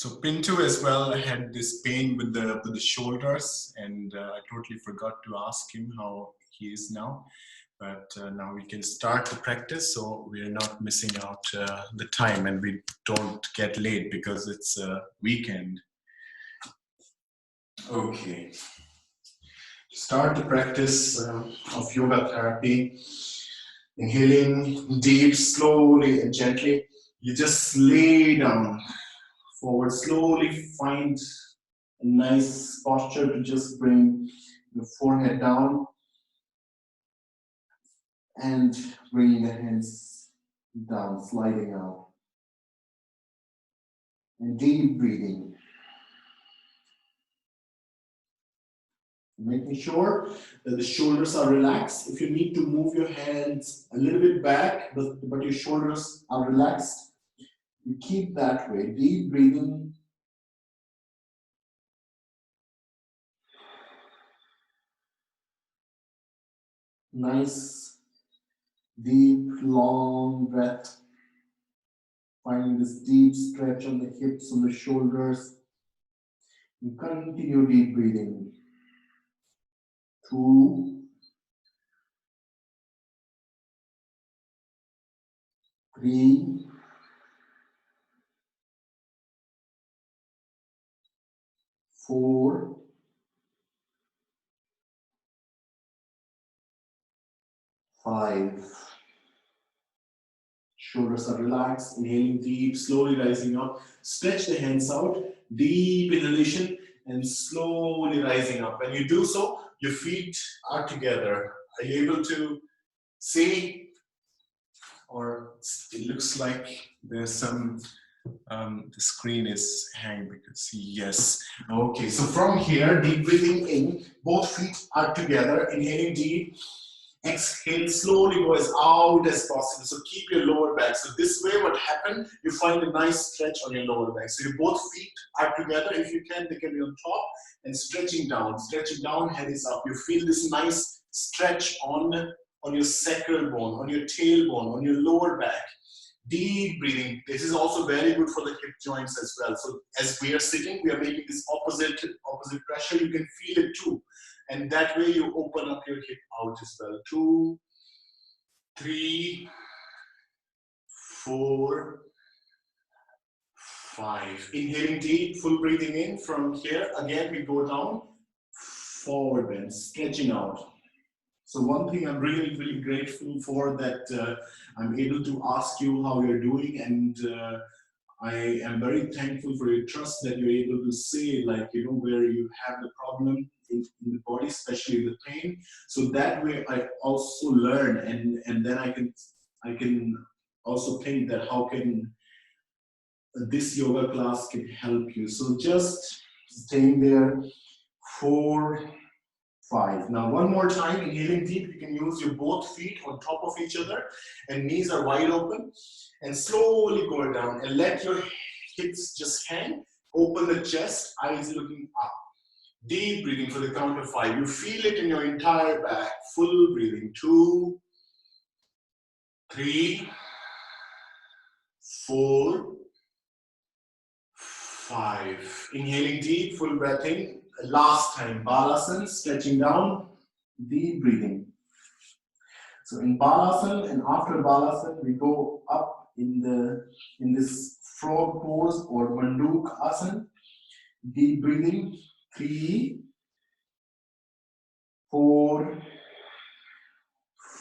So Pinto as well had this pain with the shoulders, and I totally forgot to ask him how he is now. But now we can start the practice, so we are not missing out the time, and we don't get late because it's a weekend. Okay. Start the practice of yoga therapy. Inhaling deep, slowly and gently. You just lay down forward, slowly find a nice posture to just bring the forehead down and bringing the hands down, sliding out. And deep breathing. Making sure that the shoulders are relaxed. If you need to move your hands a little bit back, but your shoulders are relaxed, you keep that way. Deep breathing. Nice, deep, long breath. Finding this deep stretch on the hips, on the shoulders. You continue deep breathing. 2, 3, 4, 5. Shoulders are relaxed, inhaling deep, slowly rising up. Stretch the hands out, deep inhalation, and slowly rising up. When you do so, your feet are together. Are you able to see? Or it looks like there's some, the screen is hanging because yes. Okay, so from here, deep breathing in, both feet are together, inhaling deep. Exhale, slowly go as out as possible. So keep your lower back. So this way what happened, you find a nice stretch on your lower back. So your both feet are together. If you can, they can be on top and stretching down. Stretching down, head is up. You feel this nice stretch on your sacral bone, on your tailbone, on your lower back. Deep breathing. This is also very good for the hip joints as well. So as we are sitting, we are making this opposite pressure. You can feel it too. And that way you open up your hip out as well. 2, 3, 4, 5. Inhaling deep, full breathing in. From here, again, we go down, forward bend, stretching out. So one thing I'm really, really grateful for that I'm able to ask you how you're doing, and I am very thankful for your trust that you're able to say, like, you know, where you have the problem in the body, especially the pain. So that way I also learn, and then I can also think that how can this yoga class can help you. So just staying there. 4, 5. Now one more time, inhaling deep. You can use your both feet on top of each other and knees are wide open, and slowly go down and let your hips just hang. Open the chest, eyes looking up. Deep breathing for the count of 5. You feel it in your entire back. Full breathing. 2, 3, 4, 5. Inhaling deep, full breath in. Last time, Balasana, stretching down, deep breathing. So in Balasana and after Balasana, we go up in this frog pose or Manduk Asana. Deep breathing. 3, 4,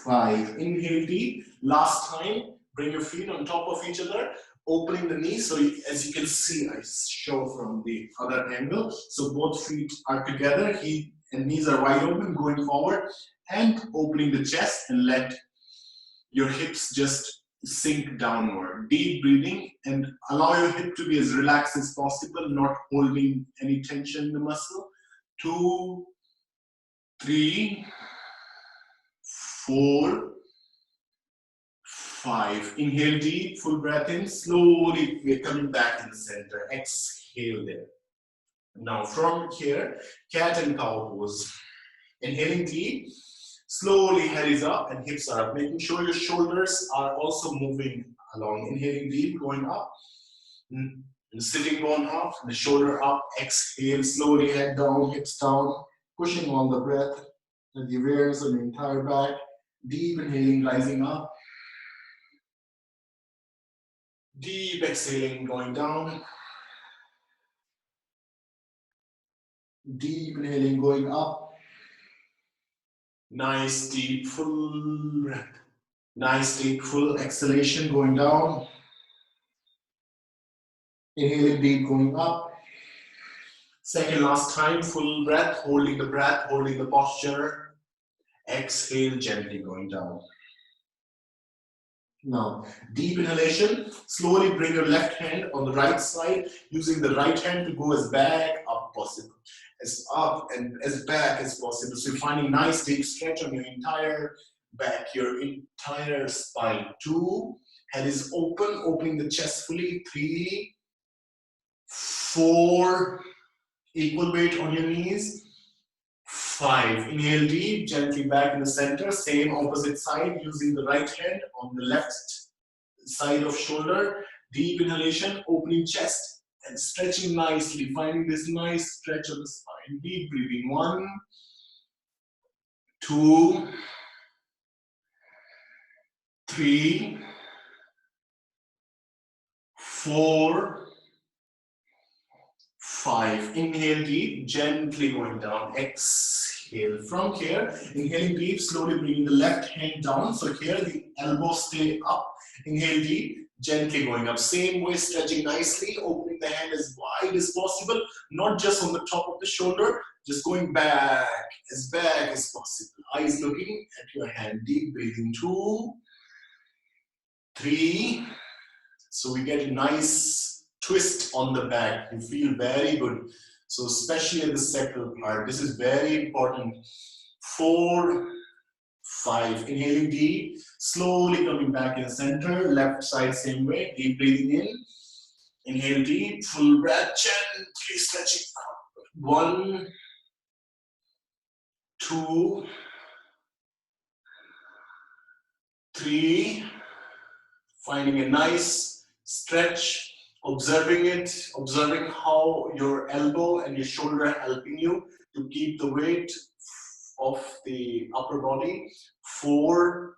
5. Inhale deep. Last time, bring your feet on top of each other, opening the knees. So as you can see, I show from the other angle. So both feet are together, feet and knees are wide open, going forward and opening the chest, and let your hips just sink downward. Deep breathing, and allow your hip to be as relaxed as possible, not holding any tension in the muscle. 2, 3, 4, 5. Inhale deep, full breath in. Slowly, we're coming back in the center. Exhale there. Now from here, cat and cow pose. Inhaling deep, slowly head is up and hips are up. Making sure your shoulders are also moving along. Inhaling deep, going up. And sitting bone up, the shoulder up, exhale, slowly head down, hips down, pushing on the breath and the awareness of the entire back. Deep inhaling, rising up. Deep exhaling, going down. Deep inhaling, going up. Nice, deep, full breath. Nice, deep, full exhalation, going down. Inhaling deep, going up. Second last time, full breath, holding the posture. Exhale, gently going down. Now, deep inhalation, slowly bring your left hand on the right side, using the right hand to go as back up possible, as up and as back as possible. So you're finding nice deep stretch on your entire back, your entire spine. 2, head is open, opening the chest fully. 3, 4, equal weight on your knees. 5, inhale deep, gently back in the center, same opposite side, using the right hand on the left side of shoulder. Deep inhalation, opening chest and stretching nicely, finding this nice stretch of the spine. Deep breathing. 1, 2, 3, 4, 5. Inhale deep, gently going down. Exhale. From here, inhaling deep, slowly bringing the left hand down. So here the elbows stay up. Inhale deep, gently going up. Same way, stretching nicely, opening the hand as wide as possible. Not just on the top of the shoulder, just going back as possible. Eyes looking at your hand. Deep breathing. 2, 3. So we get a nice twist on the back. You feel very good. So especially at the sacral part, this is very important. 4, 5. Inhaling deep, slowly coming back in the center. Left side same way. Deep breathing in. Inhale deep, full breath, gently stretching out. 1, 2, 3. Finding a nice stretch. Observing it, observing how your elbow and your shoulder are helping you to keep the weight of the upper body. 4,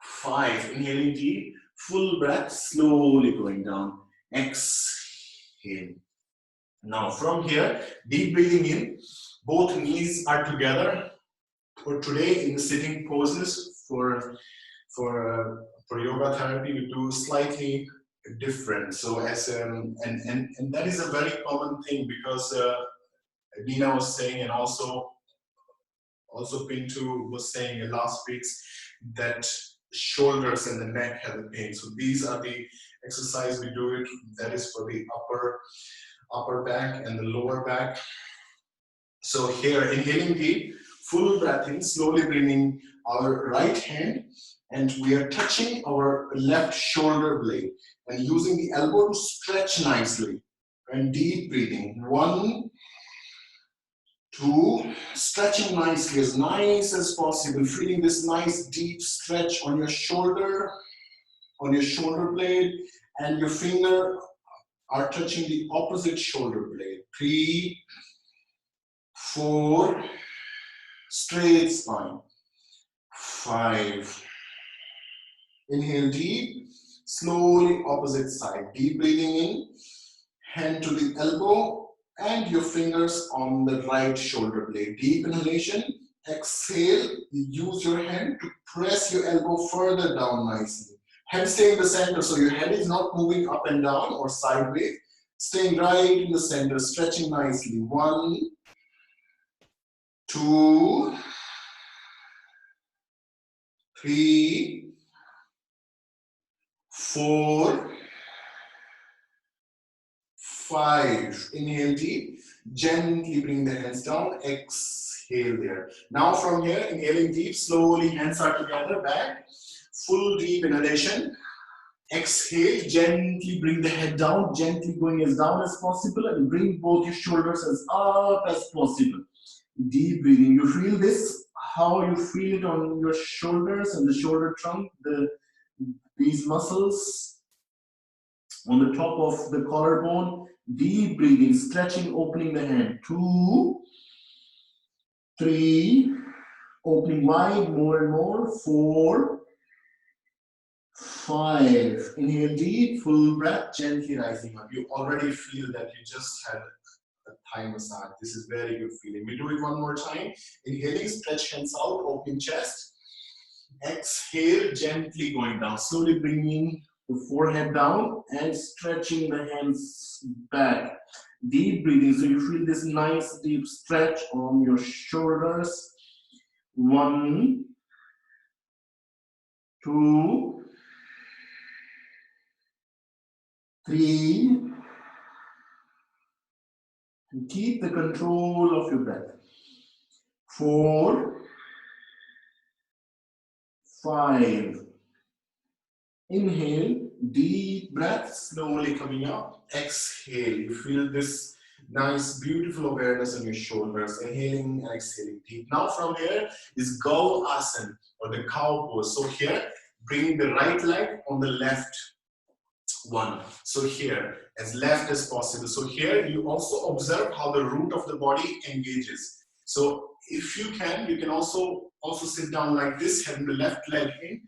5, inhaling deep, full breath, slowly going down. Exhale. Now from here, deep breathing in, both knees are together. For today in the sitting poses, for yoga therapy, we do slightly different. So as and that is a very common thing, because Nina was saying, and also Pintu was saying in last week's, that shoulders and the neck have the pain. So these are the exercise we do it. That is for the upper back and the lower back. So here, inhaling deep, full breath in, slowly bringing our right hand, and we are touching our left shoulder blade and using the elbow to stretch nicely. And deep breathing. 1, 2, stretching nicely, as nice as possible. Feeling this nice deep stretch on your shoulder blade, and your finger are touching the opposite shoulder blade. 3, 4, straight spine. 5. Inhale deep, slowly opposite side. Deep breathing in, hand to the elbow and your fingers on the right shoulder blade. Deep inhalation, exhale, use your hand to press your elbow further down nicely. Head stay in the center, so your head is not moving up and down or sideways. Staying right in the center, stretching nicely. 1, 2, 3, 4, 5. Inhale deep, gently bring the hands down, exhale there. Now from here, inhaling deep, slowly hands are together, back, full deep inhalation. Exhale, gently bring the head down, gently going as down as possible, and bring both your shoulders as up as possible. Deep breathing. You feel this, how you feel it on your shoulders and the shoulder trunk, these muscles. on the top of the collarbone. Deep breathing, stretching, opening the hand. 2, 3, opening wide, more and more. 4, 5. Inhale deep, full breath, gently rising up. You already feel that you just had a Thai massage. This is very good feeling. We do it one more time. Inhaling, stretch hands out, opening chest. Exhale, gently going down. Slowly bringing the forehead down and stretching the hands back. Deep breathing, so you feel this nice deep stretch on your shoulders. 1, 2, 3. And keep the control of your breath. 4, 5. Inhale, deep breath, slowly coming up. Exhale. You feel this nice, beautiful awareness on your shoulders. Inhaling and exhaling deep. Now from here is Gau Asana or the cow pose. So here, bring the right leg on the left one. So here, as left as possible. So here, you also observe how the root of the body engages. So if you can also sit down like this, having the left leg in,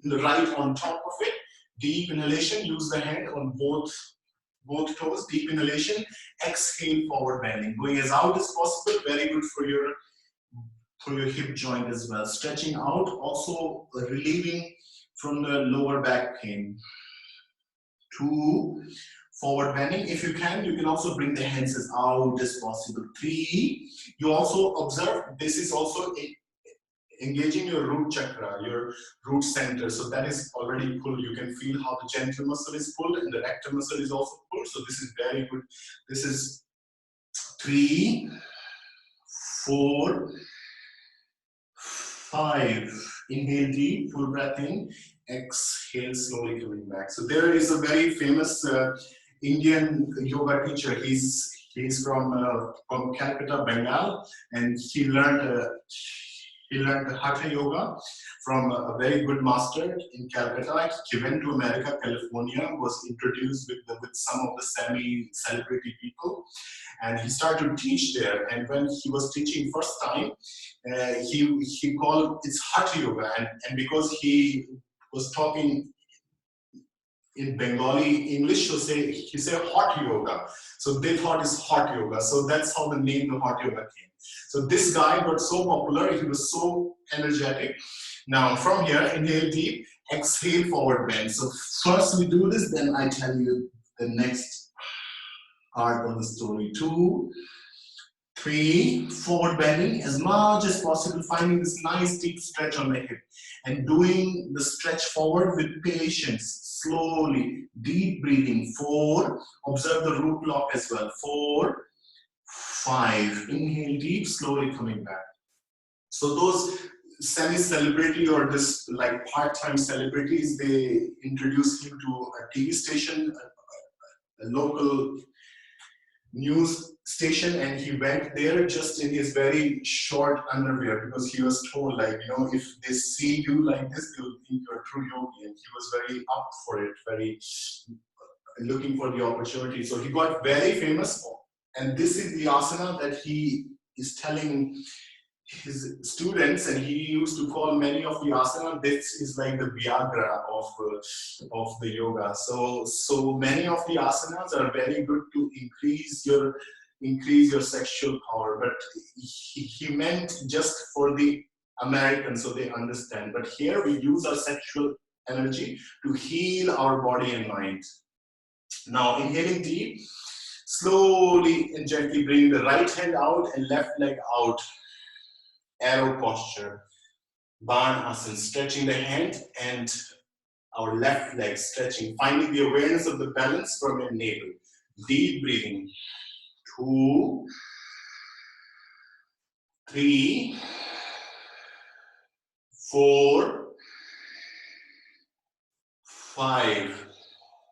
the right on top of it. Deep inhalation, use the hand on both toes. Deep inhalation, exhale, forward bending. Going as out as possible, very good for your hip joint as well. Stretching out, also relieving from the lower back pain. 2, forward bending. If you can also bring the hands as out as possible. 3, you also observe, this is also engaging your root chakra, your root center. So that is already pulled. You can feel how the genital muscle is pulled and the rectum muscle is also pulled. So this is very good. This is 3, 4, 5. Inhale deep, full breath in. Exhale, slowly coming back. So there is a very famous Indian yoga teacher. He's from Calcutta, Bengal, and he learned Hatha Yoga from a very good master in Calcutta. He went to America, California, was introduced with some of the semi-celebrity people, and he started to teach there. And when he was teaching first time, he called it Hatha Yoga, and because he was talking in Bengali English, he said hot yoga. So they thought it's hot yoga. So that's how the name of hot yoga came. So this guy got so popular, he was so energetic. Now from here, inhale deep, exhale, forward bend. So first we do this, then I tell you the next part of the story. 2, 3, forward bending as much as possible, finding this nice deep stretch on the hip and doing the stretch forward with patience, slowly, deep breathing. 4, observe the root lock as well. 4, 5, inhale deep, slowly coming back. So those semi-celebrity or this like part-time celebrities, they introduced him to a TV station, a local news station, and he went there just in his very short underwear because he was told, like, if they see you like this, they'll think you're a true yogi. And he was very up for it, very looking for the opportunity. So he got very famous, and this is the asana that he is telling his students, and he used to call many of the asana, this is like the Viagra of the yoga. So many of the asanas are very good to increase your sexual power, but he meant just for the Americans so they understand. But here we use our sexual energy to heal our body and mind. Now inhaling deep, slowly and gently bring the right hand out and left leg out. Arrow posture, Barn Asana, stretching the hand and our left leg stretching, finding the awareness of the balance from your navel. Deep breathing. 2, 3, 4, 5.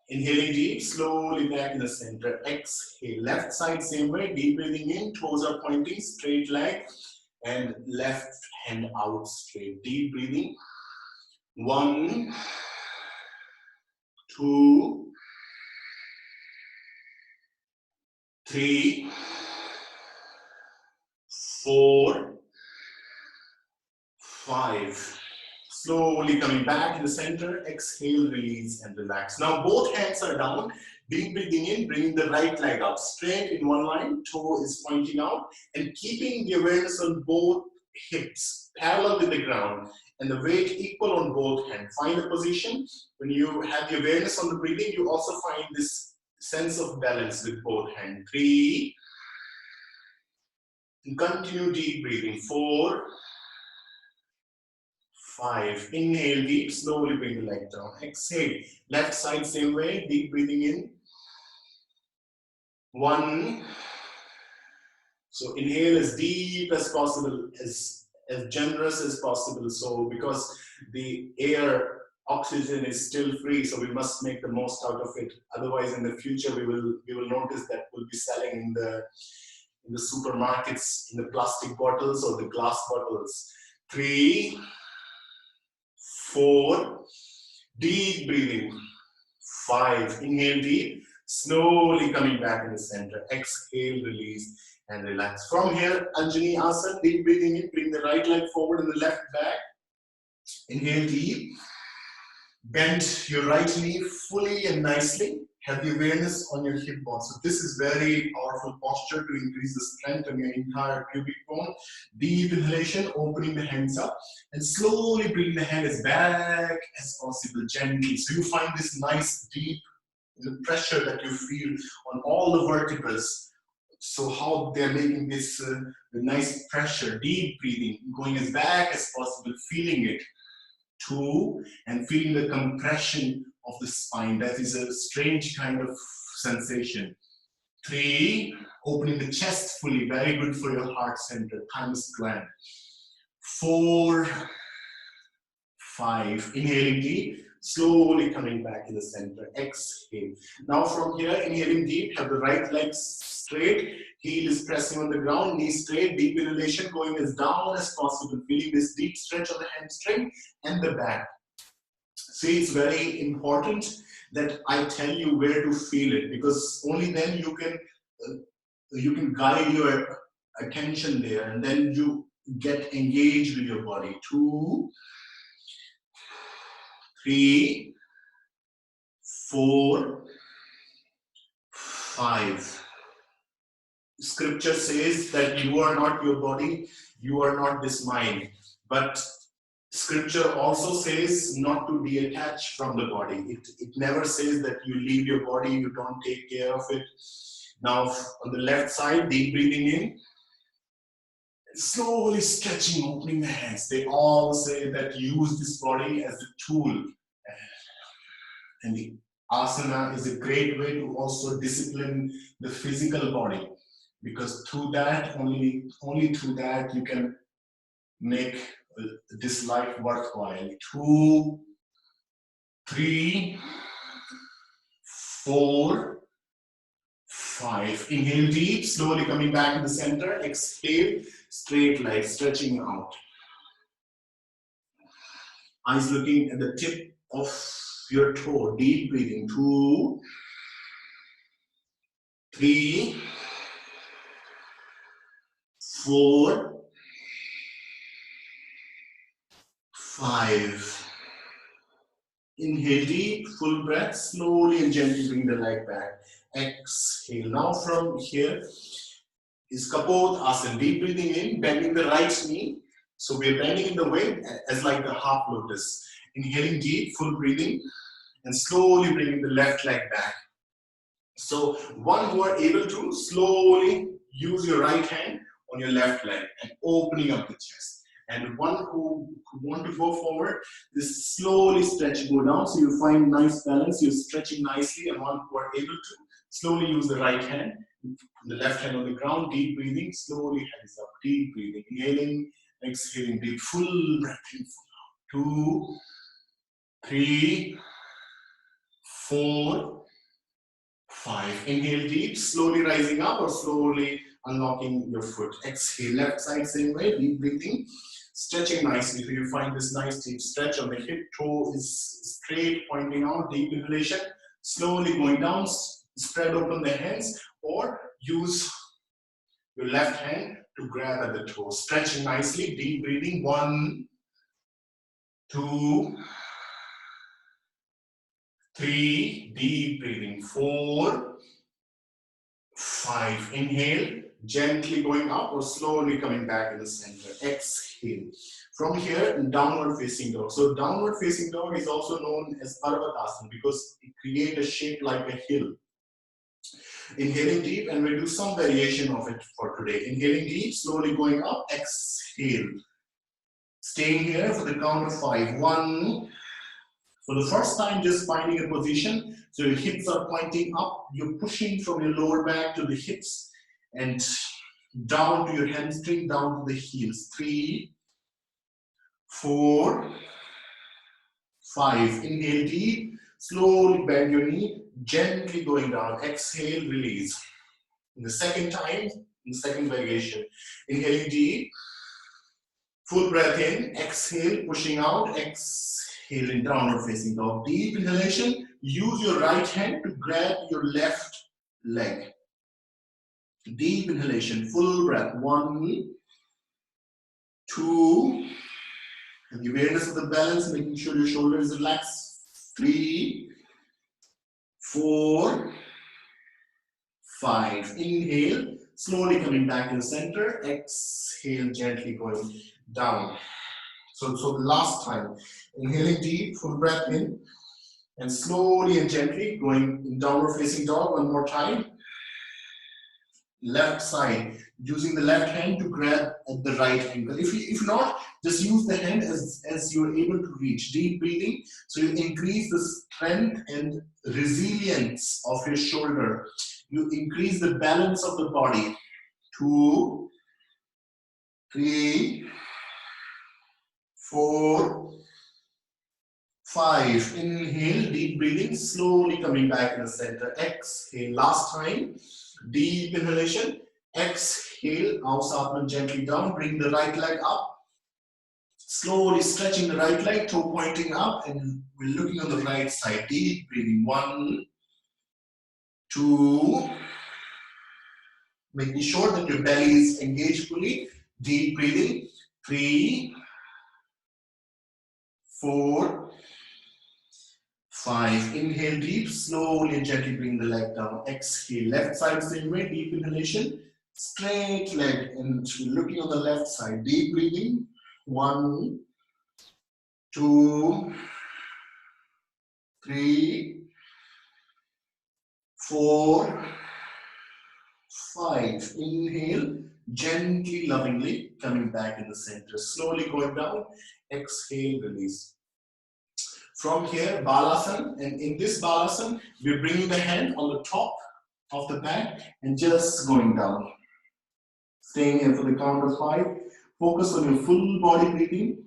Inhaling deep, slowly back in the center. Exhale, left side same way, deep breathing in, toes are pointing, straight leg, and left hand out straight. Deep breathing. 1, 2, 3, 4, 5. Slowly coming back in the center, exhale, release and relax. Now both hands are down, deep breathing in, bringing the right leg up, straight in one line, toe is pointing out, and keeping the awareness on both hips, parallel with the ground, and the weight equal on both hands. Find a position. When you have the awareness on the breathing, you also find this sense of balance with both hands. 3, and continue deep breathing. 4, 5. Inhale deep, slowly bring the leg down. Exhale, left side same way, deep breathing in. 1. So inhale as deep as possible, as generous as possible. So because the air, oxygen is still free, so we must make the most out of it. Otherwise, in the future, we will notice that we'll be selling in the supermarkets in the plastic bottles or the glass bottles. 3, 4, deep breathing. 5, inhale deep, slowly coming back in the center. Exhale, release and relax. From here, Anjani Asana, deep breathing in, bring the right leg forward and the left back. Inhale deep, bend your right knee fully and nicely. Have the awareness on your hip bone. So this is very powerful posture to increase the strength on your entire pubic bone. Deep inhalation, opening the hands up, and slowly bring the hand as back as possible, gently. So you find this nice deep pressure that you feel on all the vertebrae. So how they're making this the nice pressure, deep breathing, going as back as possible, feeling it. 2, and feeling the compression of the spine. That is a strange kind of sensation. 3, opening the chest fully, very good for your heart center, thymus gland. 4, 5, inhaling deep, slowly coming back in the center. Exhale. Now from here, inhaling deep, have the right leg straight, heel is pressing on the ground, knee straight, deep inhalation, going as down as possible, feeling this deep stretch on the hamstring and the back. See, it's very important that I tell you where to feel it, because only then you can guide your attention there, and then you get engaged with your body. 2, 3, 4, 5. Scripture says that you are not your body, you are not this mind. But Scripture also says not to detach from the body. It never says that you leave your body, you don't take care of it. Now on the left side, deep breathing in, slowly stretching, opening the hands. They all say that use this body as a tool. And the asana is a great way to also discipline the physical body, because through that, only through that, you can make this life worthwhile. 2, 3, 4, 5. Inhale deep, slowly coming back to the center. Exhale, straight leg, stretching out. Eyes looking at the tip of your toe. Deep breathing. 2, 3, 4, 5. Inhale deep, full breath, slowly and gently bring the leg back. Exhale. Now from here is Kapot Asana. Deep breathing in, bending the right knee. So we're bending in the way as like the half lotus. Inhaling deep, full breathing, and slowly bringing the left leg back. So one who are able to, slowly use your right hand on your left leg and opening up the chest. And one who want to go forward, this slowly stretch, go down, so you find nice balance, you're stretching nicely. And one who are able to, slowly use the right hand, the left hand on the ground, deep breathing, slowly hands up, deep breathing, inhaling, exhaling deep, full breath in, full out. 2, 3, 4, 5. Inhale deep, slowly rising up or slowly unlocking your foot. Exhale, left side same way, deep breathing, stretching nicely. So you find this nice deep stretch on the hip, toe is straight, pointing out, deep inhalation, slowly going down, spread open the hands, or use your left hand to grab at the toes. Stretching nicely, deep breathing. 1, 2, 3, deep breathing. 4, 5. Inhale, gently going up or slowly coming back in the center. Exhale. From here, downward facing dog. So downward facing dog is also known as Parvatasana because it creates a shape like a hill. Inhaling deep, and we'll do some variation of it for today. Inhaling deep, slowly going up. Exhale. Staying here for the count of 5. 1. For the first time, just finding a position. So your hips are pointing up. You're pushing from your lower back to the hips and down to your hamstring, down to the heels. 3, 4, 5. Inhale deep. Slowly bend your knee. Gently going down. Exhale, release. In the second time, in the second variation. Inhaling deep. Full breath in. Exhale, pushing out. Exhale in downward facing dog. Deep inhalation. Use your right hand to grab your left leg. Deep inhalation. Full breath. 1, 2. And the awareness of the balance, making sure your shoulders relax. 3, 4, 5. Inhale, slowly coming back in the center. Exhale, gently going down. So the last time, inhaling deep, full breath in, and slowly and gently going in downward facing dog. One more time. Left side, using the left hand to grab at the right angle. If not, just use the hand as you're able to reach. Deep breathing, so you increase the strength and resilience of your shoulder. You increase the balance of the body. 2, 3, 4, 5. Inhale, deep breathing, slowly coming back in the center. Exhale, last time. Deep inhalation. Exhale, Avasatman gently down. Bring the right leg up. Slowly stretching the right leg, toe pointing up, and we're looking on the right side. Deep breathing. 1, 2. Making sure that your belly is engaged fully. Deep breathing. 3, 4, 5. Inhale deep, slowly and gently bring the leg down. Exhale, left side same way, deep inhalation. Straight leg, and looking on the left side. Deep breathing. 1, 2, 3, 4, 5. Inhale, gently, lovingly coming back in the center. Slowly going down. Exhale, release. From here, Balasana, and in this Balasana, we're bringing the hand on the top of the back and just going down. Staying here for the count of 5. Focus on your full body breathing.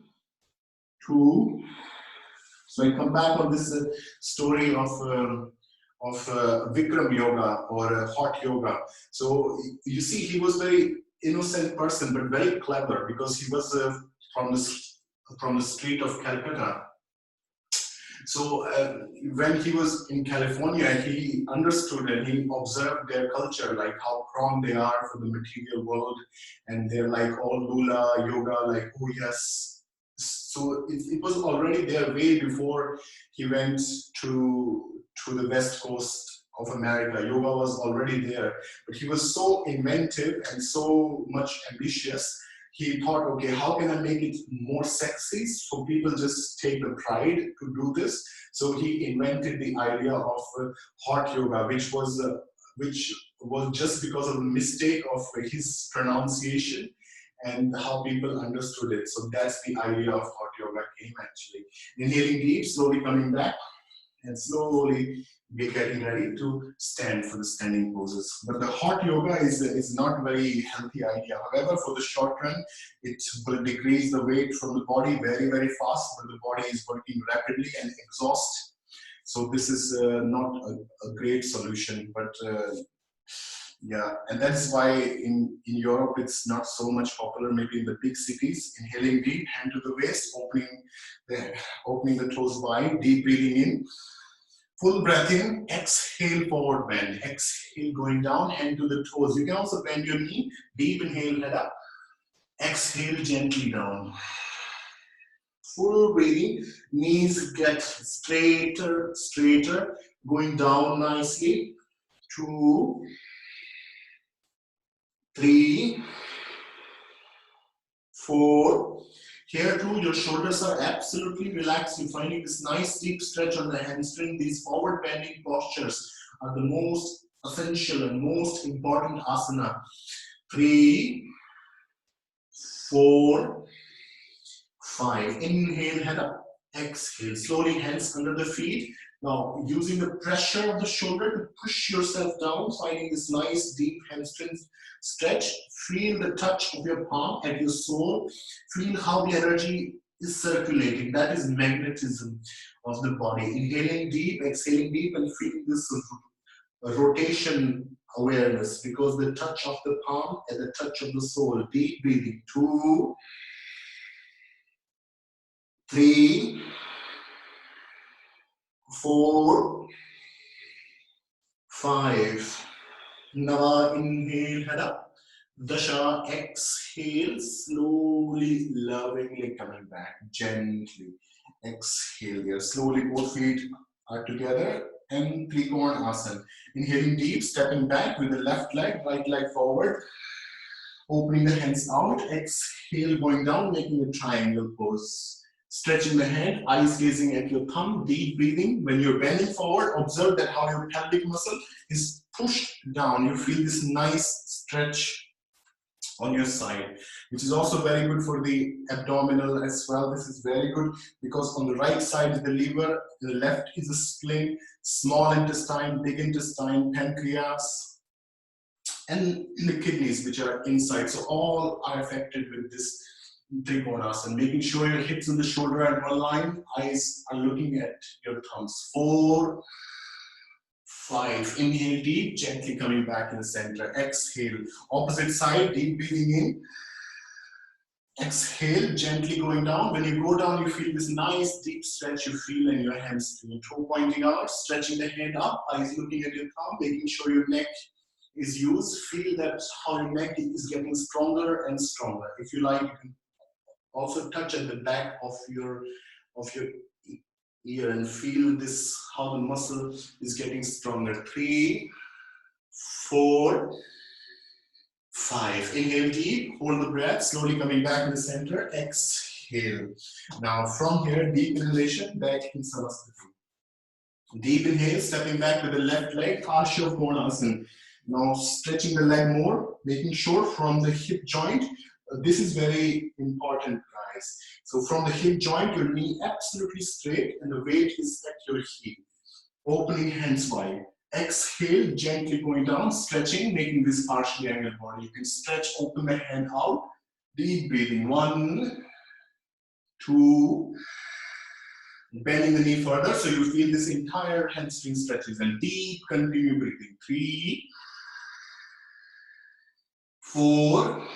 2. So I come back on this story of Vikram yoga or hot yoga. So you see, he was very innocent person, but very clever because he was from the street of Calcutta. So when he was in California, he understood and he observed their culture, like how prone they are for the material world, and they're like all lula yoga, like oh yes. So it was already there way before he went to the west coast of America. Yoga was already there, but he was so inventive and so much ambitious. He thought, okay, how can I make it more sexy so people just take the pride to do this? So he invented the idea of hot yoga, which was just because of the mistake of his pronunciation and how people understood it. So that's the idea of hot yoga came actually. Inhaling deep, slowly coming back, and slowly we're getting ready to stand for the standing poses. But the hot yoga is not a very healthy idea. However, for the short run, it will decrease the weight from the body very, very fast, but the body is working rapidly and exhaust. So this is not a great solution, but yeah, and that's why in Europe it's not so much popular, maybe in the big cities. Inhaling deep, hand to the waist, opening the toes wide, deep breathing in. Full breath in, exhale, forward bend. Exhale, going down, hand to the toes. You can also bend your knee, deep inhale, head up. Exhale, gently down. Full breathing, knees get straighter, straighter, going down nicely. 2, 3, 4. Here too, your shoulders are absolutely relaxed. You're finding this nice deep stretch on the hamstring. These forward bending postures are the most essential and most important asana. 3, 4, 5. Inhale, head up. Exhale, slowly hands under the feet. Now, using the pressure of the shoulder to push yourself down, finding this nice deep hamstring stretch. Feel the touch of your palm at your sole. Feel how the energy is circulating. That is magnetism of the body. Inhaling deep, exhaling deep, and feeling this rotation awareness, because the touch of the palm and the touch of the sole. Deep breathing. 2, 3, 4, 5. Nava, inhale, head up. Dasha, exhale, slowly, lovingly coming back, gently. Exhale here, slowly both feet are together, and Trikona Asana. Inhaling deep, stepping back with the left leg, right leg forward, opening the hands out, exhale, going down, making a triangle pose. Stretching the head, eyes gazing at your thumb, deep breathing. When you're bending forward, observe that how your pelvic muscle is pushed down. You feel this nice stretch on your side, which is also very good for the abdominal as well. This is very good because on the right side is the liver, the left is the spleen, small intestine, big intestine, pancreas, and the kidneys, which are inside. So all are affected with this Trikonasana. Making sure your hips and the shoulder are in one line, eyes are looking at your thumbs. 4, 5. Inhale deep, gently coming back in the center. Exhale. Opposite side, deep breathing in. Exhale, gently going down. When you go down, you feel this nice deep stretch you feel in your hamstring. Toe pointing out, stretching the head up, eyes looking at your thumb, making sure your neck is used. Feel that how your neck is getting stronger and stronger. If you like, you can also touch at the back of your ear and feel this, how the muscle is getting stronger. 3, 4, 5. Inhale deep, hold the breath, slowly coming back in the center. Exhale. Now from here, deep inhalation, back in Savasana. Deep inhale, stepping back with the left leg, Parsha Konasana. Now stretching the leg more, making sure from the hip joint. This is very important, guys. So from the hip joint, your knee absolutely straight and the weight is at your heel. Opening hands wide. Exhale, gently going down, stretching, making this partially angled body. You can stretch, open the hand out. Deep breathing. 1, 2. Bending the knee further so you feel this entire hamstring stretches. And deep, continue breathing. 3, 4,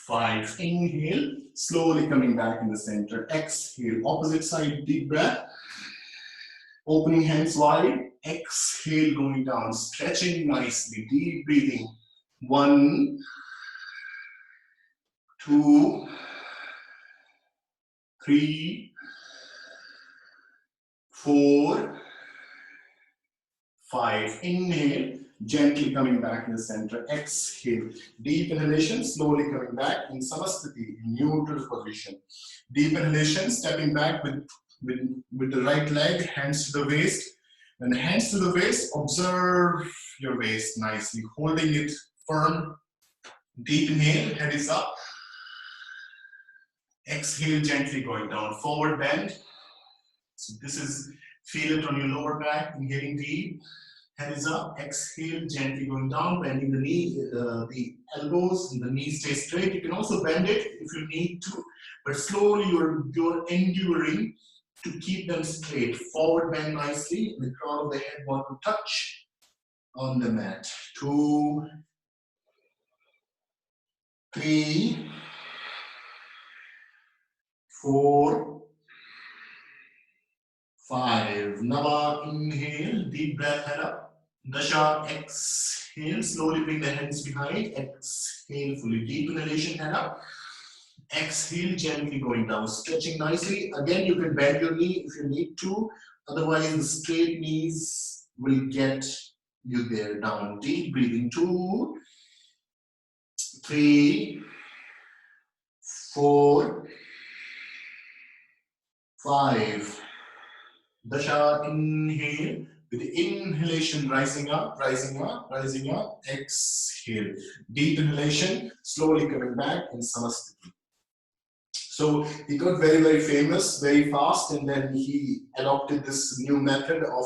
5. Inhale, slowly coming back in the center. Exhale, opposite side, deep breath. Opening hands wide. Exhale, going down, stretching nicely. Deep breathing. 1, 2, 3, 4, 5. Inhale, gently coming back in the center. Exhale. Deep inhalation, slowly coming back in Samasthiti, neutral position. Deep inhalation, stepping back with the right leg, hands to the waist. When hands to the waist, observe your waist nicely, holding it firm. Deep inhale, head is up. Exhale, gently going down. Forward bend. So this is, feel it on your lower back. Inhaling deep. Head is up, exhale, gently going down, bending the knee, the elbows, and the knees stay straight. You can also bend it if you need to, but slowly you're enduring to keep them straight. Forward bend nicely, the crown of the head want to touch on the mat. 2, 3, 4, 5. Nava, inhale, deep breath, head up. Dasha, exhale, slowly bring the hands behind. Exhale, fully deep inhalation, head up. Exhale, gently going down, stretching nicely. Again, you can bend your knee if you need to. Otherwise, the straight knees will get you there. Down, deep breathing. 2, 3, 4, 5. Dasha, inhale. With the inhalation, rising up, rising up, rising up. Exhale. Deep inhalation, slowly coming back in Samasthiti. So he got very, very famous very fast, and then he adopted this new method of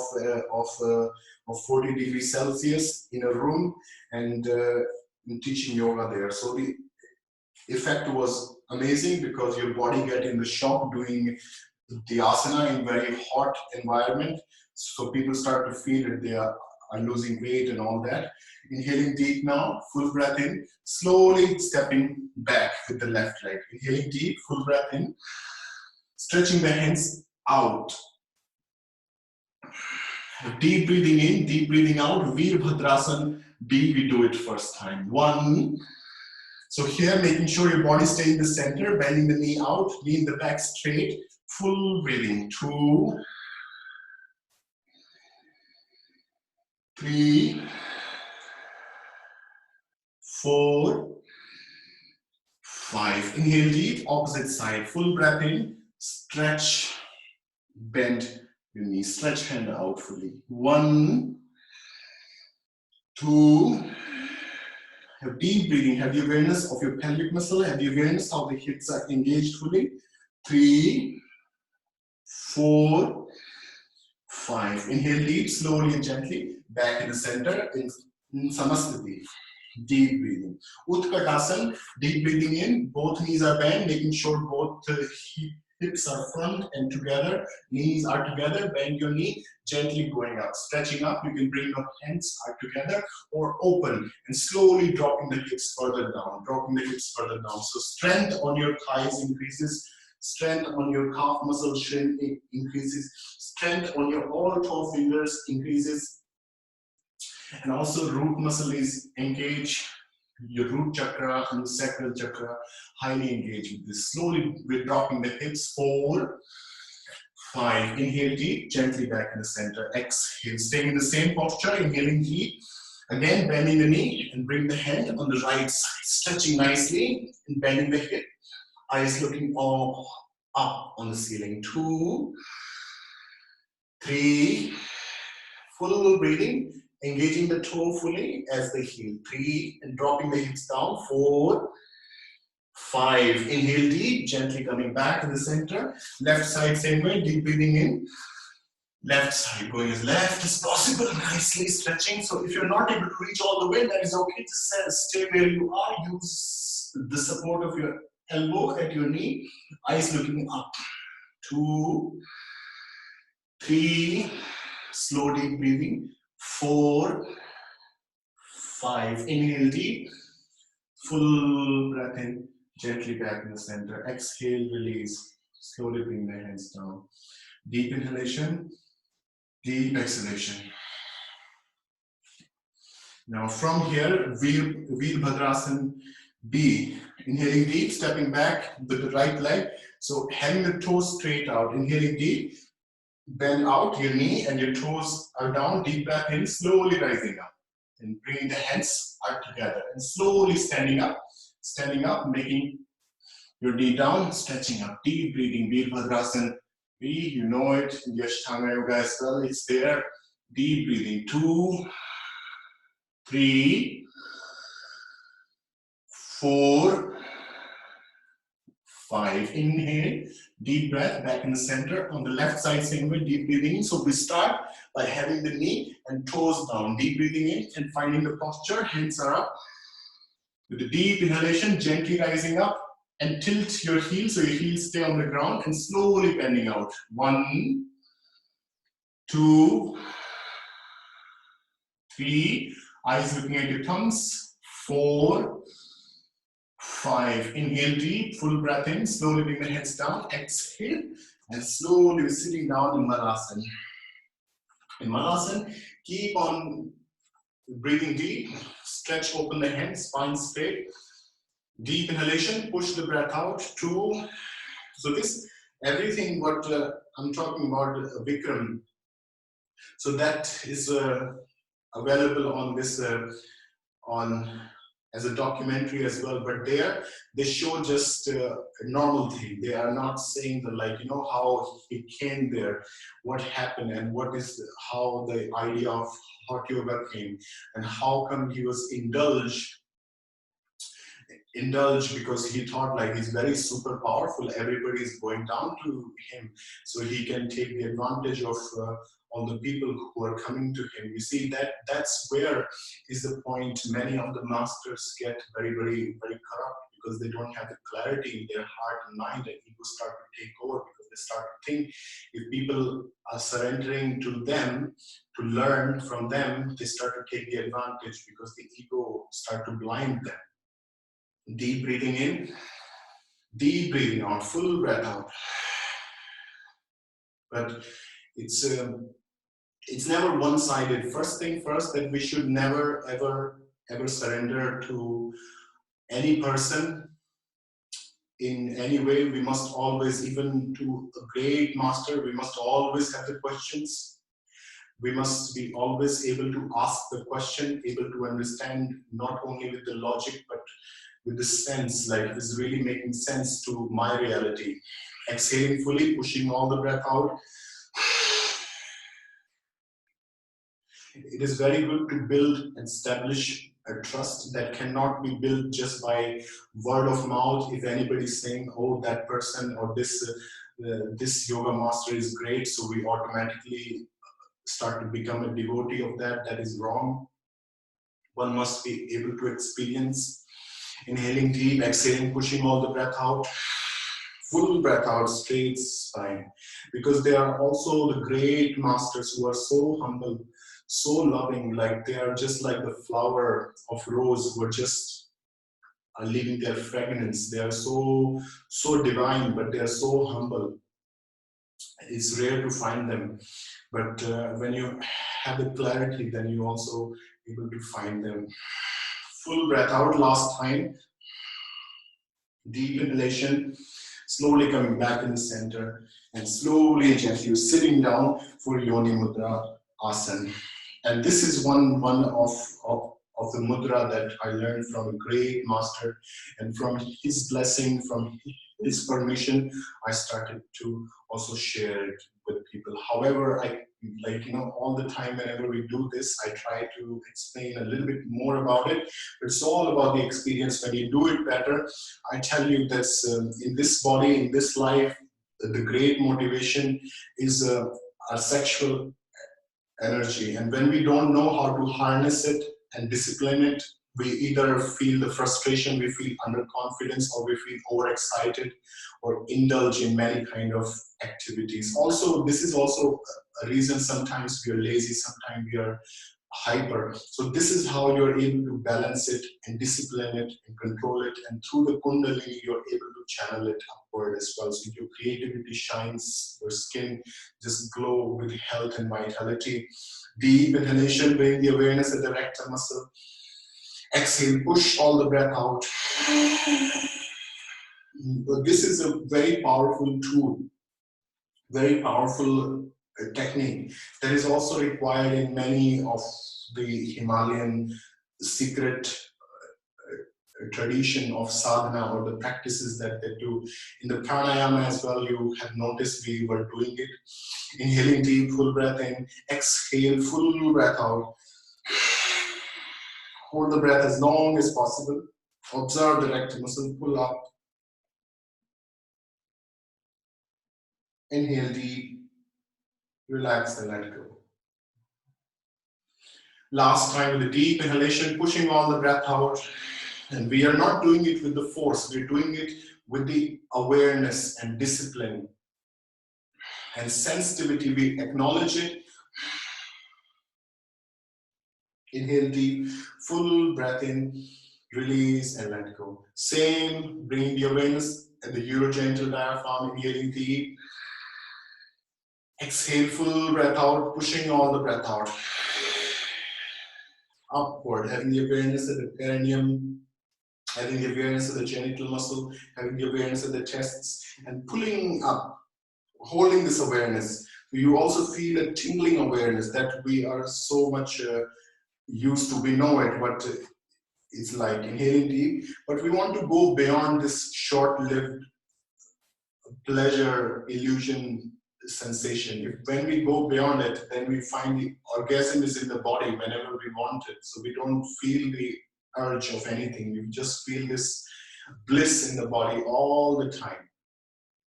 40 degrees Celsius in a room and teaching yoga there. So the effect was amazing because your body get in the shock doing the asana in very hot environment. So people start to feel that they are losing weight and all that. Inhaling deep now, full breath in, slowly stepping back with the left leg. Inhaling deep, full breath in, stretching the hands out. Deep breathing in, deep breathing out. Veerbhadrasana B, we do it first time. 1. So here, making sure your body stays in the center, bending the knee out, knee in the back straight, full breathing. 2, 3, 4, 5. Inhale deep, opposite side. Full breath in, stretch, bend your knee, stretch hand out fully. 1, 2. Have deep breathing, have the awareness of your pelvic muscle, have the awareness how the hips are engaged fully. 3, 4, 5. Inhale deep, slowly and gently, back in the center in Samasthiti. Deep breathing. Utkatasana, deep breathing in, both knees are bent, making sure both hips are front and together, knees are together, bend your knee, gently going up, stretching up. You can bring your hands are together or open and slowly dropping the hips further down, dropping the hips further down. So strength on your thighs increases, strength on your calf muscle increases, strength on your all 12 fingers increases, and also root muscle is engaged. Your root chakra and sacral chakra highly engaged with this. Slowly we're dropping the hips. 4, 5. Inhale deep, gently back in the center. Exhale, staying in the same posture, inhaling deep. Again, bending the knee and bring the hand on the right side, stretching nicely and bending the hip. Eyes looking all up on the ceiling. 2, 3, full breathing, engaging the toe fully as they heel. 3, and dropping the hips down. 4, 5. Inhale deep, gently coming back to the center. Left side same way, deep breathing in. Left side going as left as possible, nicely stretching. So if you're not able to reach all the way, that is okay. Just stay where you are. Use the support of your elbow at your knee. Eyes looking up. 2, 3. Slow deep breathing. 4, 5. Inhale deep. Full breath in. Gently back in the center. Exhale, release. Slowly bring the hands down. Deep inhalation. Deep exhalation. Now from here, Veerbhadrasana B. Inhaling deep, stepping back with the right leg. So having the toes straight out. Inhaling deep, bend out your knee and your toes are down. Deep breath in, slowly rising up. And bringing the hands out together. And slowly standing up, making your knee down, stretching up. Deep breathing, Veerbhadrasana B. You know it in the Ashtanga Yoga as well. It's there. Deep breathing. 2, 3, 4, 5. Inhale, deep breath, back in the center. On the left side, same way, deep breathing in. So we start by having the knee and toes down. Deep breathing in and finding the posture. Hands are up. With the deep inhalation, gently rising up and tilt your heels so your heels stay on the ground and slowly bending out. 1, 2, 3. Eyes looking at your thumbs. 4, 5. Inhale deep, full breath in, slowly bring the heads down. Exhale and slowly sitting down in Malasana. In Malasana, keep on breathing deep, stretch open the hands, spine straight. Deep inhalation, push the breath out. 2. So this, everything what I'm talking about, Vikram, so that is available on this, on as a documentary as well, but there they show just a normal thing. They are not saying the, like, you know, how he came there, what happened, and what is how the idea of hot yoga came, and how come he was indulged because he thought like he's very super powerful, everybody is going down to him, so he can take the advantage of all the people who are coming to him. You see, that's where is the point. Many of the masters get very corrupt because they don't have the clarity in their heart and mind, and ego start to take over because they start to think if people are surrendering to them to learn from them, they start to take the advantage because the ego start to blind them. Deep breathing in, deep breathing out, full breath out. But it's never one-sided. First thing first, that we should never ever surrender to any person in any way. We must always, even to a great master, we must always have the questions. We must be always able to ask the question, able to understand not only with the logic but with the sense, like is really making sense to my reality. Exhaling fully, pushing all the breath out. It is very good to build and establish a trust that cannot be built just by word of mouth. If anybody is saying, oh, that person or this yoga master is great, so we automatically start to become a devotee of that. That is wrong. One must be able to experience. Inhaling deep, exhaling, pushing all the breath out. Full breath out, straight spine. Because they are also the great masters who are so humble, so loving, like they are just like the flower of rose who are just leaving their fragrance. They are so divine, but they are so humble. It's rare to find them. But when you have the clarity, then you also able to find them. Full breath out, last time. Deep inhalation, slowly coming back in the center, and slowly and gently sitting down for Yoni Mudra Asana. And this is one of the mudra that I learned from a great master, and from his blessing, from his permission, I started to also share it with people. However, all the time whenever we do this, I try to explain a little bit more about it. But it's all about the experience. When you do it better, I tell you that in this body, in this life, the great motivation is our sexual energy. And when we don't know how to harness it and discipline it, we either feel the frustration, we feel underconfidence, or we feel overexcited or indulge in many kind of activities. Also, this is also a reason sometimes we are lazy, sometimes we are hyper. So this is how you're able to balance it and discipline it and control it. And through the Kundalini, you're able to channel it upward as well. So your creativity shines, your skin just glow with health and vitality. Deep inhalation, bring the awareness at the rectum muscle. Exhale, push all the breath out. But this is a very powerful tool, very powerful technique that is also required in many of the Himalayan secret tradition of sadhana, or the practices that they do. In the pranayama as well, you have noticed we were doing it. Inhaling deep, full breath in. Exhale, full breath out. Hold the breath as long as possible. Observe the rectum muscle, pull up. Inhale deep, relax and let go. Last time with the deep inhalation, pushing all the breath out. And we are not doing it with the force, we're doing it with the awareness and discipline and sensitivity. We acknowledge it. Inhale deep, full breath in, release and let go. Same, bring the awareness at the urogental diaphragm, inhaling deep. Exhale, full breath out, pushing all the breath out. Upward, having the awareness of the perineum, having the awareness of the genital muscle, having the awareness of the chests, and pulling up, holding this awareness. You also feel a tingling awareness that we are so much used to. We know it, what it's like, inhaling deep, but we want to go beyond this short-lived pleasure, illusion, sensation. When we go beyond it, then we find the orgasm is in the body whenever we want it. So we don't feel the urge of anything. We just feel this bliss in the body all the time.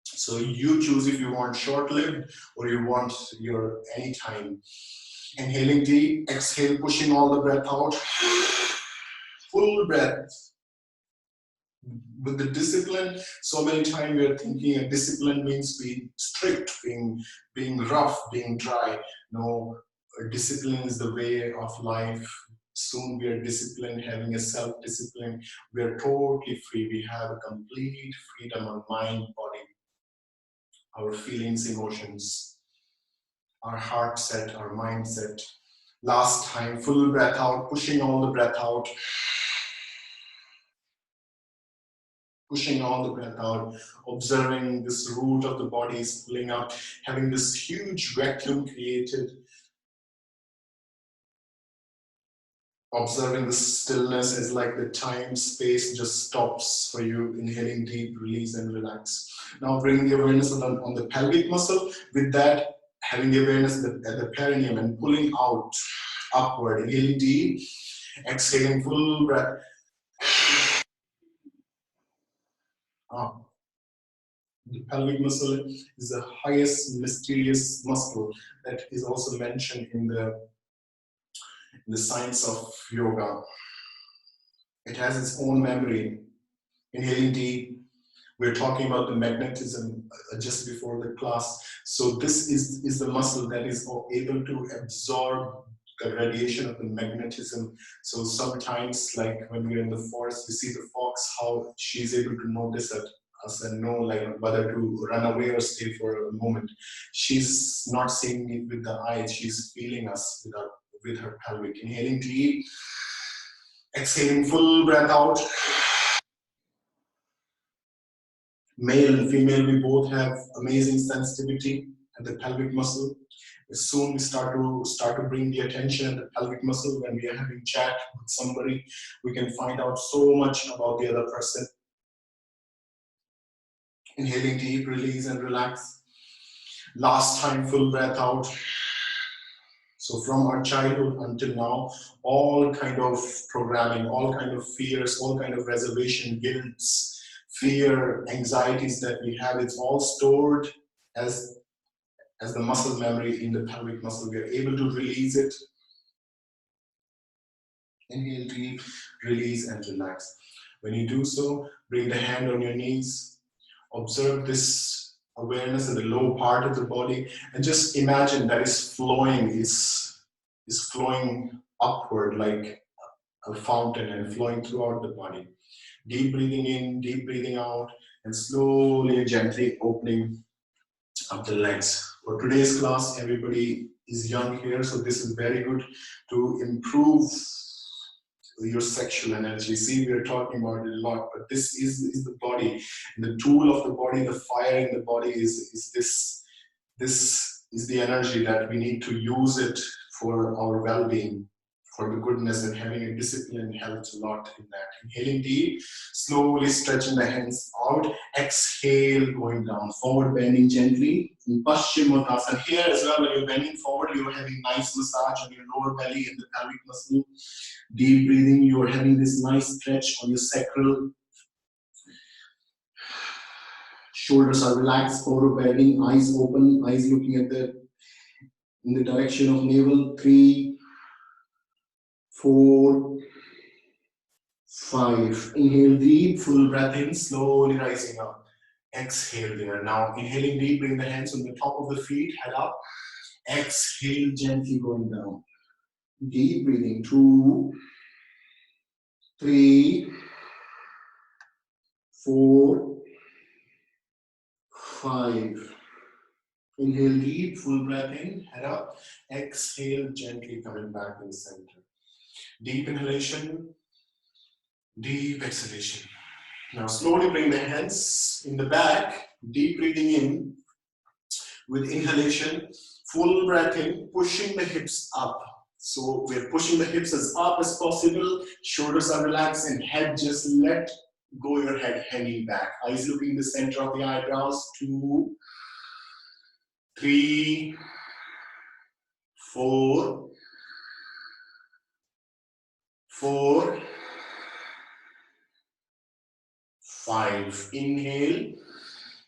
So you choose if you want short-lived or you want your anytime. Inhaling deep, exhale, pushing all the breath out. Full breath. With the discipline, so many times we are thinking a discipline means being strict, being rough, being dry. No, discipline is the way of life. Soon we are disciplined, having a self-discipline. We are totally free. We have a complete freedom of mind, body, our feelings, emotions, our heart set, our mindset. Last time, full breath out, pushing all the breath out. Pushing all the breath out, observing this root of the body is pulling up, having this huge vacuum created. Observing the stillness as like the time, space just stops for you. Inhaling deep, release and relax. Now bring the awareness on the pelvic muscle. With that, having the awareness at the perineum and pulling out, upward. Inhaling deep, exhaling full breath. Up. The pelvic muscle is the highest mysterious muscle that is also mentioned in the science of yoga. It has its own memory. Inhaling deep, we're talking about the magnetism just before the class. So this is the muscle that is able to absorb the radiation of the magnetism. So sometimes, like when we're in the forest, we see the fox, how she's able to notice us and know like whether to run away or stay for a moment. She's not seeing it with the eyes, she's feeling us with her pelvic. Inhaling deep, exhaling full breath out. Male and female, we both have amazing sensitivity at the pelvic muscle. Soon we start to bring the attention at the pelvic muscle. When we are having chat with somebody, we can find out so much about the other person. Inhaling deep, release and relax. Last time, full breath out. So from our childhood until now, all kind of programming, all kind of fears, all kind of reservation, guilts, fear, anxieties that we have, it's all stored as the muscle memory in the pelvic muscle. We are able to release it. Inhale deep, release and relax. When you do so, bring the hand on your knees. Observe this awareness in the low part of the body and just imagine that is flowing upward like a fountain and flowing throughout the body. Deep breathing in, deep breathing out, and slowly and gently opening up the legs. For today's class, everybody is young here, so this is very good to improve your sexual energy. See, we are talking about it a lot, but this is the body. And the tool of the body, the fire in the body is this is the energy that we need to use it for our well-being, for the goodness, and having a discipline helps a lot in that. Inhaling deep, slowly stretching the hands out. Exhale, going down, forward bending gently. In Paschimottanasana, here as well, when you're bending forward, you're having nice massage on your lower belly and the pelvic muscle. Deep breathing, you're having this nice stretch on your sacral. Shoulders are relaxed, forward bending, eyes open, eyes looking at in the direction of navel. 3, 4, 5. Inhale deep, full breath in, slowly rising up. Exhale there. Now inhaling deep, bring the hands on the top of the feet, head up. Exhale, gently going down. Deep breathing. 2, 3, 4, 5. Inhale deep, full breath in, head up. Exhale, gently coming back to the center. Deep inhalation, deep exhalation. Now slowly bring the hands in the back, deep breathing in with inhalation, full breath in, pushing the hips up. So we're pushing the hips as up as possible, shoulders are relaxed and head just let go your head hanging back. Eyes looking in the center of the eyebrows, 2, 3, 4, 4, 5. Inhale,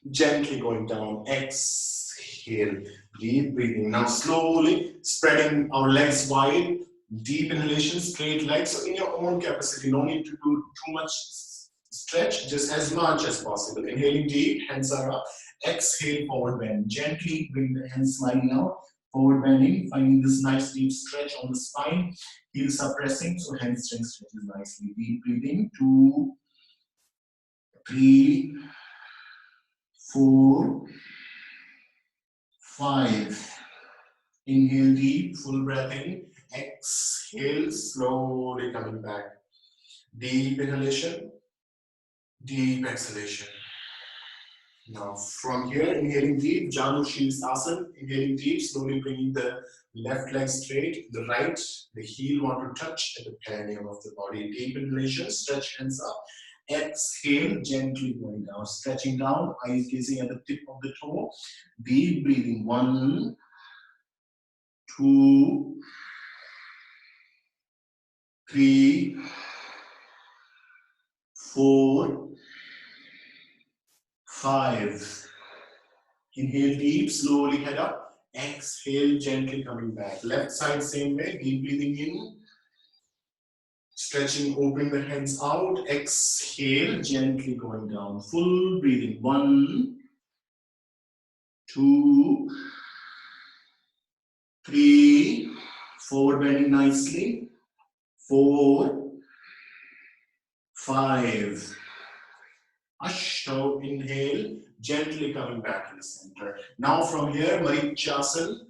gently going down. Exhale, deep breathing. Now slowly spreading our legs wide. Deep inhalation, straight legs. So in your own capacity, no need to do too much stretch, just as much as possible. Inhaling deep, hands are up. Exhale, forward bend. Gently bring the hands sliding out. Forward bending, finding this nice deep stretch on the spine. Heels are pressing, so hamstring stretches nicely. Deep breathing, 2, 3, 4, 5. Inhale deep, full breath in. Exhale, slowly coming back. Deep inhalation, deep exhalation. Now from here, inhaling deep, Janu Shirsasana. Inhaling deep, slowly bringing the left leg straight, the right, the heel want to touch at the perineum of the body. Deep inhalation, stretch hands up. Exhale, gently going down, stretching down, eyes gazing at the tip of the toe. Deep breathing, 1, 2, 3, 4, 5. Inhale deep, slowly head up. Exhale, gently coming back. Left side same way, deep breathing in. Stretching, opening the hands out. Exhale, gently going down. Full breathing. 1, 2, 3. Forward bending nicely. 4, 5. Ashto, inhale, gently coming back to the center. Now from here, Marichasana.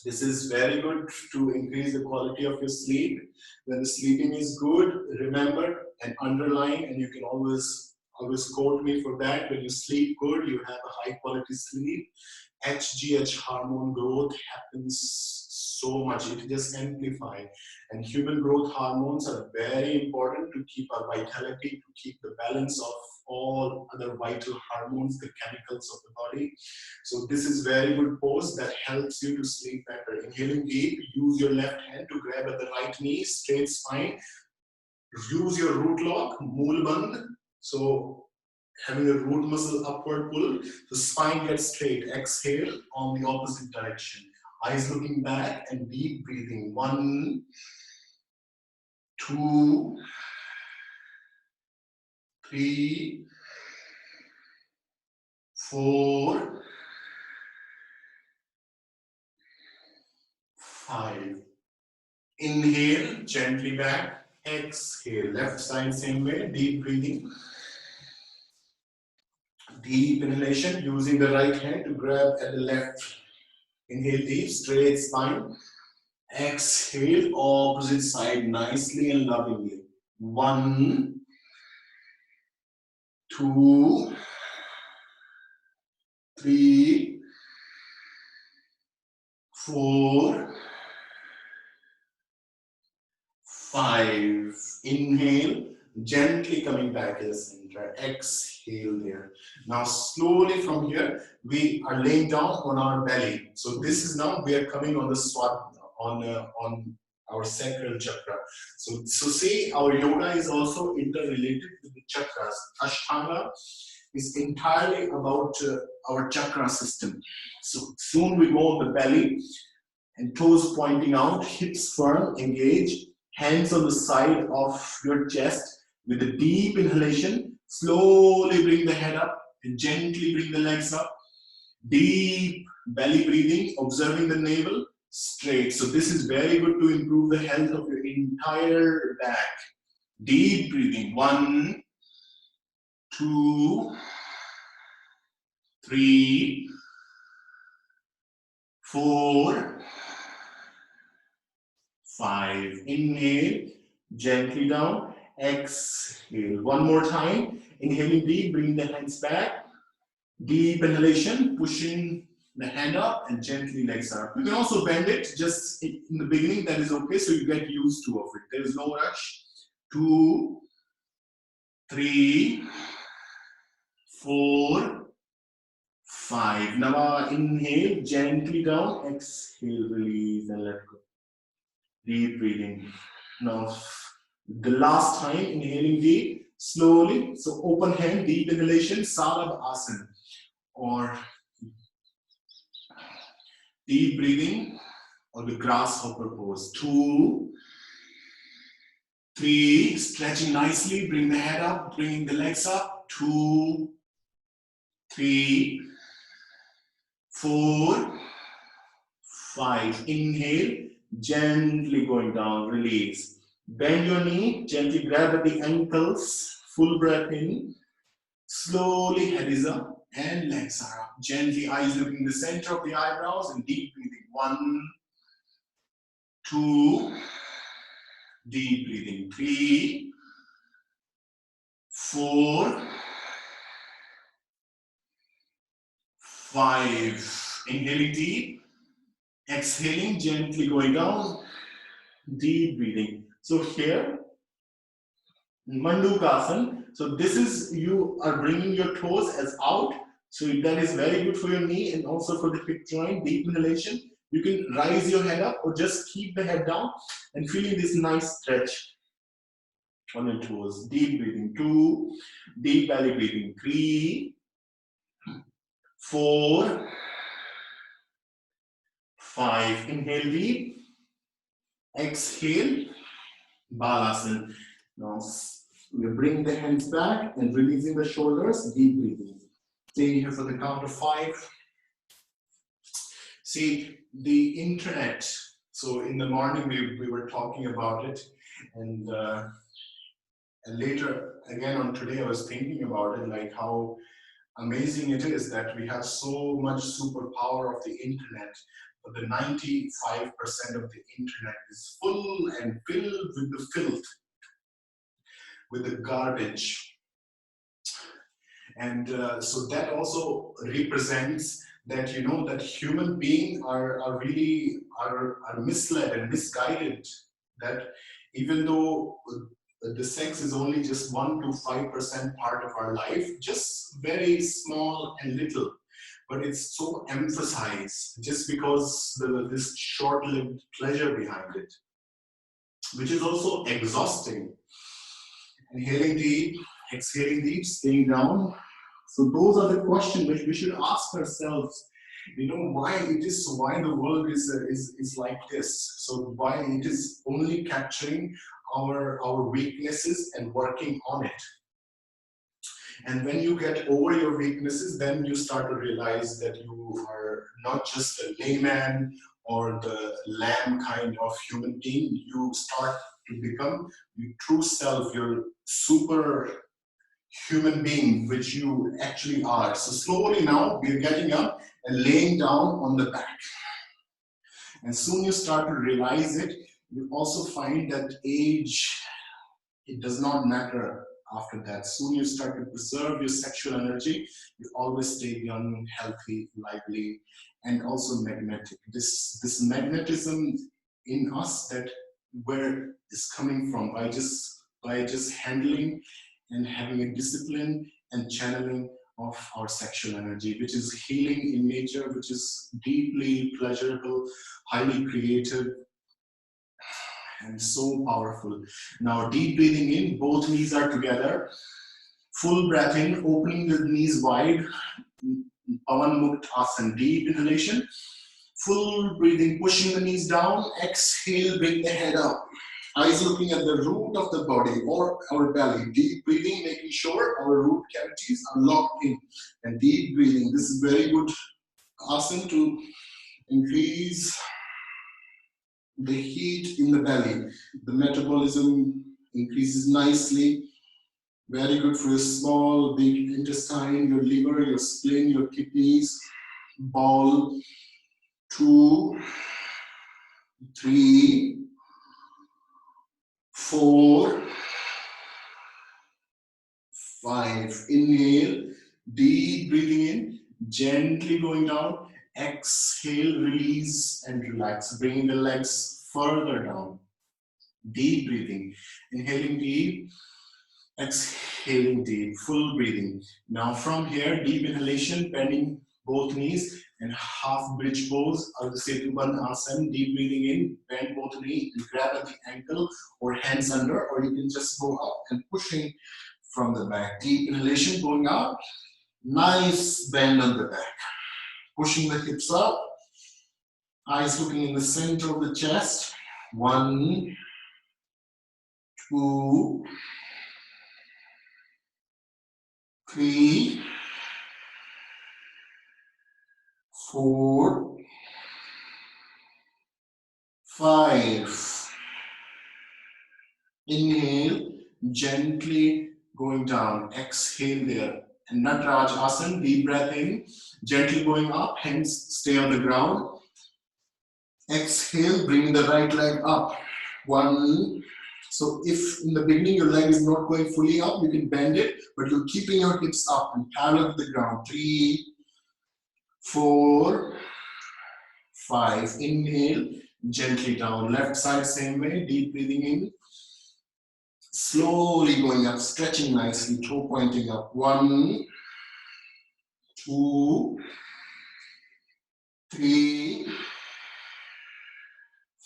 This is very good to increase the quality of your sleep. When the sleeping is good, remember and underline, and you can always quote me for that. When you sleep good, you have a high quality sleep. HGH hormone growth happens so much, it just amplifies. And human growth hormones are very important to keep our vitality, to keep the balance of all other vital hormones, the chemicals of the body. So this is very good pose that helps you to sleep better. Inhaling deep, use your left hand to grab at the right knee, straight spine. Use your root lock, mool bandh. So having a root muscle upward pull, the spine gets straight. Exhale on the opposite direction. Eyes looking back and deep breathing. 1, 2, 3, 4, 5. Inhale, gently back. Exhale, left side same way, deep breathing. Deep inhalation, using the right hand to grab at the left. Inhale deep, straight spine. Exhale, opposite side, nicely and lovingly. 1, 2, 3, 4, 5. Inhale, gently coming back to the center. Exhale there. Now slowly from here, we are laying down on our belly. So this is now, we are coming on the swat, on our sacral chakra. So see, our yoga is also interrelated with the chakras. Ashtanga is entirely about our chakra system. So soon we go on the belly and toes pointing out, hips firm, engage, hands on the side of your chest with a deep inhalation. Slowly bring the head up and gently bring the legs up. Deep belly breathing, observing the navel straight. So this is very good to improve the health of your entire back. Deep breathing. 1, 2, 3, 4, 5. Inhale, gently down. Exhale. One more time. Inhaling deep, bring the hands back. Deep inhalation, pushing the hand up and gently legs up. You can also bend it just in the beginning, that is okay, so you get used to of it. There is no rush. 2, 3, 4, 5. Now inhale, gently down, exhale, release and let go. Deep breathing. Now the last time, inhaling deep, slowly. So open hand, deep inhalation, Salabh Asana. Or deep breathing, or the grasshopper pose. 2, 3, stretching nicely, bring the head up, bringing the legs up. 2, 3, 4, 5. Inhale, gently going down, release. Bend your knee, gently grab at the ankles, full breath in. Slowly head is up and legs are up. Gently eyes looking the center of the eyebrows and deep breathing. 1, 2, deep breathing. 3, 4, 5. Inhaling deep. Exhaling, gently going down. Deep breathing. So here, Mandukasana. So this is, you are bringing your toes as out. So that is very good for your knee and also for the hip joint. Deep inhalation. You can rise your head up or just keep the head down and feeling this nice stretch on your toes. Deep breathing. 2, deep belly breathing. 3, 4, 5. Inhale deep. Exhale. Balasana. Now we bring the hands back and releasing the shoulders. Deep breathing. Stay here for the count of 5. See, the internet. So in the morning we were talking about it, and later again on today I was thinking about it, like how amazing it is that we have so much superpower of the internet, but the 95% of the internet is full and filled with the filth, with the garbage. And so that also represents that, you know, that human beings are really misled and misguided, that even though the sex is only just 1 to 5% part of our life, just very small and little, but it's so emphasized just because this short-lived pleasure behind it, which is also exhausting. Inhaling deep, exhaling deep, staying down. So those are the questions which we should ask ourselves. You know, why the world is like this. So why it is only capturing our weaknesses and working on it. And when you get over your weaknesses, then you start to realize that you are not just a layman or the lamb kind of human being. You start to become your true self, your super human being, which you actually are. So slowly now we're getting up and laying down on the back. And soon you start to realize it. You also find that age, it does not matter after that. Soon you start to preserve your sexual energy. You always stay young, healthy, lively, and also magnetic. This magnetism in us, that where is coming from by just handling and having a discipline and channeling of our sexual energy, which is healing in nature, which is deeply pleasurable, highly creative, and so powerful. Now deep breathing in, both knees are together. Full breath in, opening the knees wide. Pavan Mukta Asana, deep inhalation. Full breathing, pushing the knees down. Exhale, bring the head up. Eyes looking at the root of the body or our belly. Deep breathing, making sure our root cavities are locked in. And deep breathing. This is very good asana to increase the heat in the belly. The metabolism increases nicely. Very good for your small, big intestine, your liver, your spleen, your kidneys, ball, 2, 3, 4, 5. Inhale, deep breathing in, gently going down. Exhale, release and relax. Bring the legs further down. Deep breathing. Inhaling deep, exhaling deep, full breathing. Now from here, deep inhalation, bending both knees and half bridge pose, Ardha Setu Bandh Asana. Deep breathing in, bend both knees and grab at the ankle or hands under, or you can just go up and pushing from the back. Deep inhalation going up, nice bend on the back. Pushing the hips up, eyes looking in the center of the chest. 1, 2, 3, 4, 5. Inhale, gently going down. Exhale there. And Nataraj Asana, deep breath in, gently going up, hands stay on the ground. Exhale, bring the right leg up. 1. So if in the beginning your leg is not going fully up, you can bend it, but you're keeping your hips up and parallel to the ground. 3, 4, 5. Inhale, gently down. Left side same way, deep breathing in. Slowly going up, stretching nicely, toe pointing up. 1, 2, 3,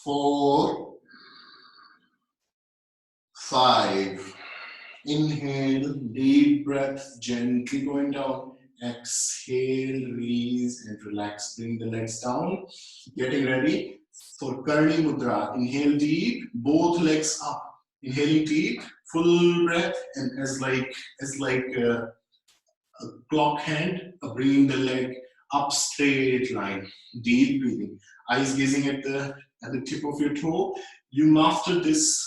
4, 5. Inhale, deep breath, gently going down. Exhale, release and relax. Bring the legs down. Getting ready for Karni Mudra. Inhale deep, both legs up. Inhaling deep, full breath, and as like a clock hand, bringing the leg up straight line. Deep breathing. Eyes gazing at the tip of your toe. You master this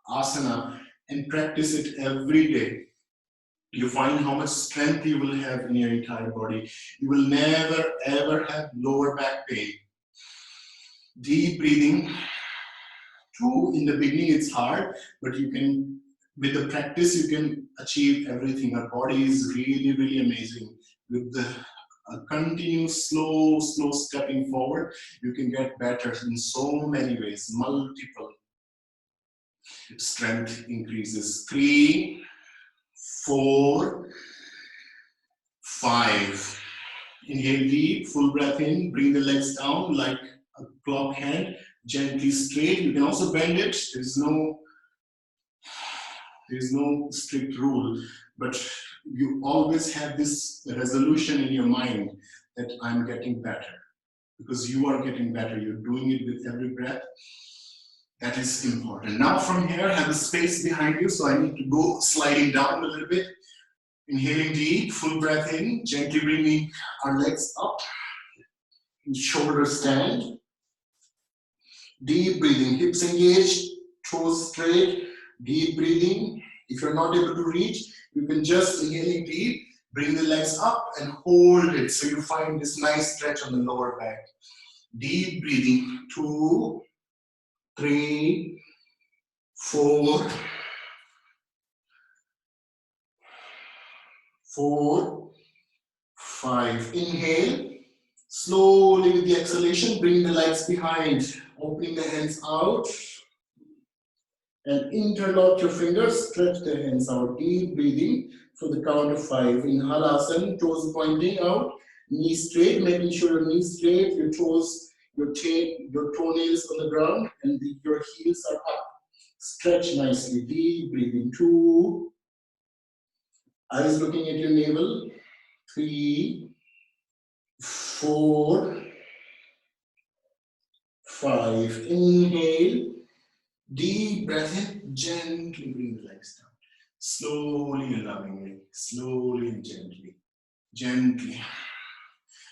asana and practice it every day. You find how much strength you will have in your entire body. You will never ever have lower back pain. Deep breathing. 2, in the beginning it's hard, but you can, with the practice, you can achieve everything. Our body is really, really amazing. With the continuous slow stepping forward, you can get better in so many ways, multiple. Strength increases. 3, 4, 5. Inhale deep, full breath in, bring the legs down like a clock hand, gently straight. You can also bend it. There is no strict rule, but you always have this resolution in your mind that I'm getting better, because you are getting better. You're doing it with every breath. That is important. Now from here, have a space behind you, so I need to go sliding down a little bit. Inhaling deep, full breath in, gently bringing our legs up. Shoulders stand. Deep breathing, hips engaged, toes straight. Deep breathing. If you're not able to reach, you can just inhaling deep, bring the legs up and hold it, so you find this nice stretch on the lower back. Deep breathing. 2, 3, 4, 5. Inhale. Slowly with the exhalation, bring the legs behind, opening the hands out. And interlock your fingers, stretch the hands out. Deep breathing for the count of 5. In Halasana, toes pointing out, knees straight, making sure your knees straight, your toes, your toenails on the ground, and your heels are up. Stretch nicely. Deep breathing. 2. Eyes looking at your navel. 3, 4, 5. Inhale. Deep breath in, gently bring the legs down. Slowly and lovingly, slowly and gently. Gently.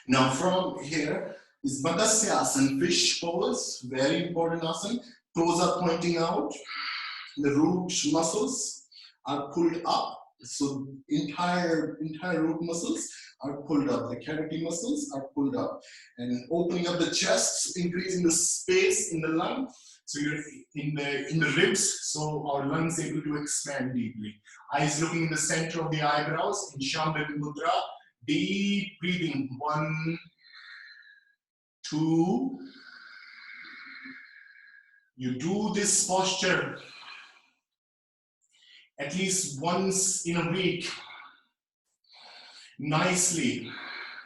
Now from here is Matsya Asana, fish pose, very important asana. Toes are pointing out. The root muscles are pulled up. So entire root muscles are pulled up, the cavity muscles are pulled up, and opening up the chest, increasing the space in the lung. So you're in the ribs, so our lungs able to expand deeply. Eyes looking in the center of the eyebrows in Shambhavi Mudra. Deep breathing. 1, 2. You do this posture at least once in a week, nicely.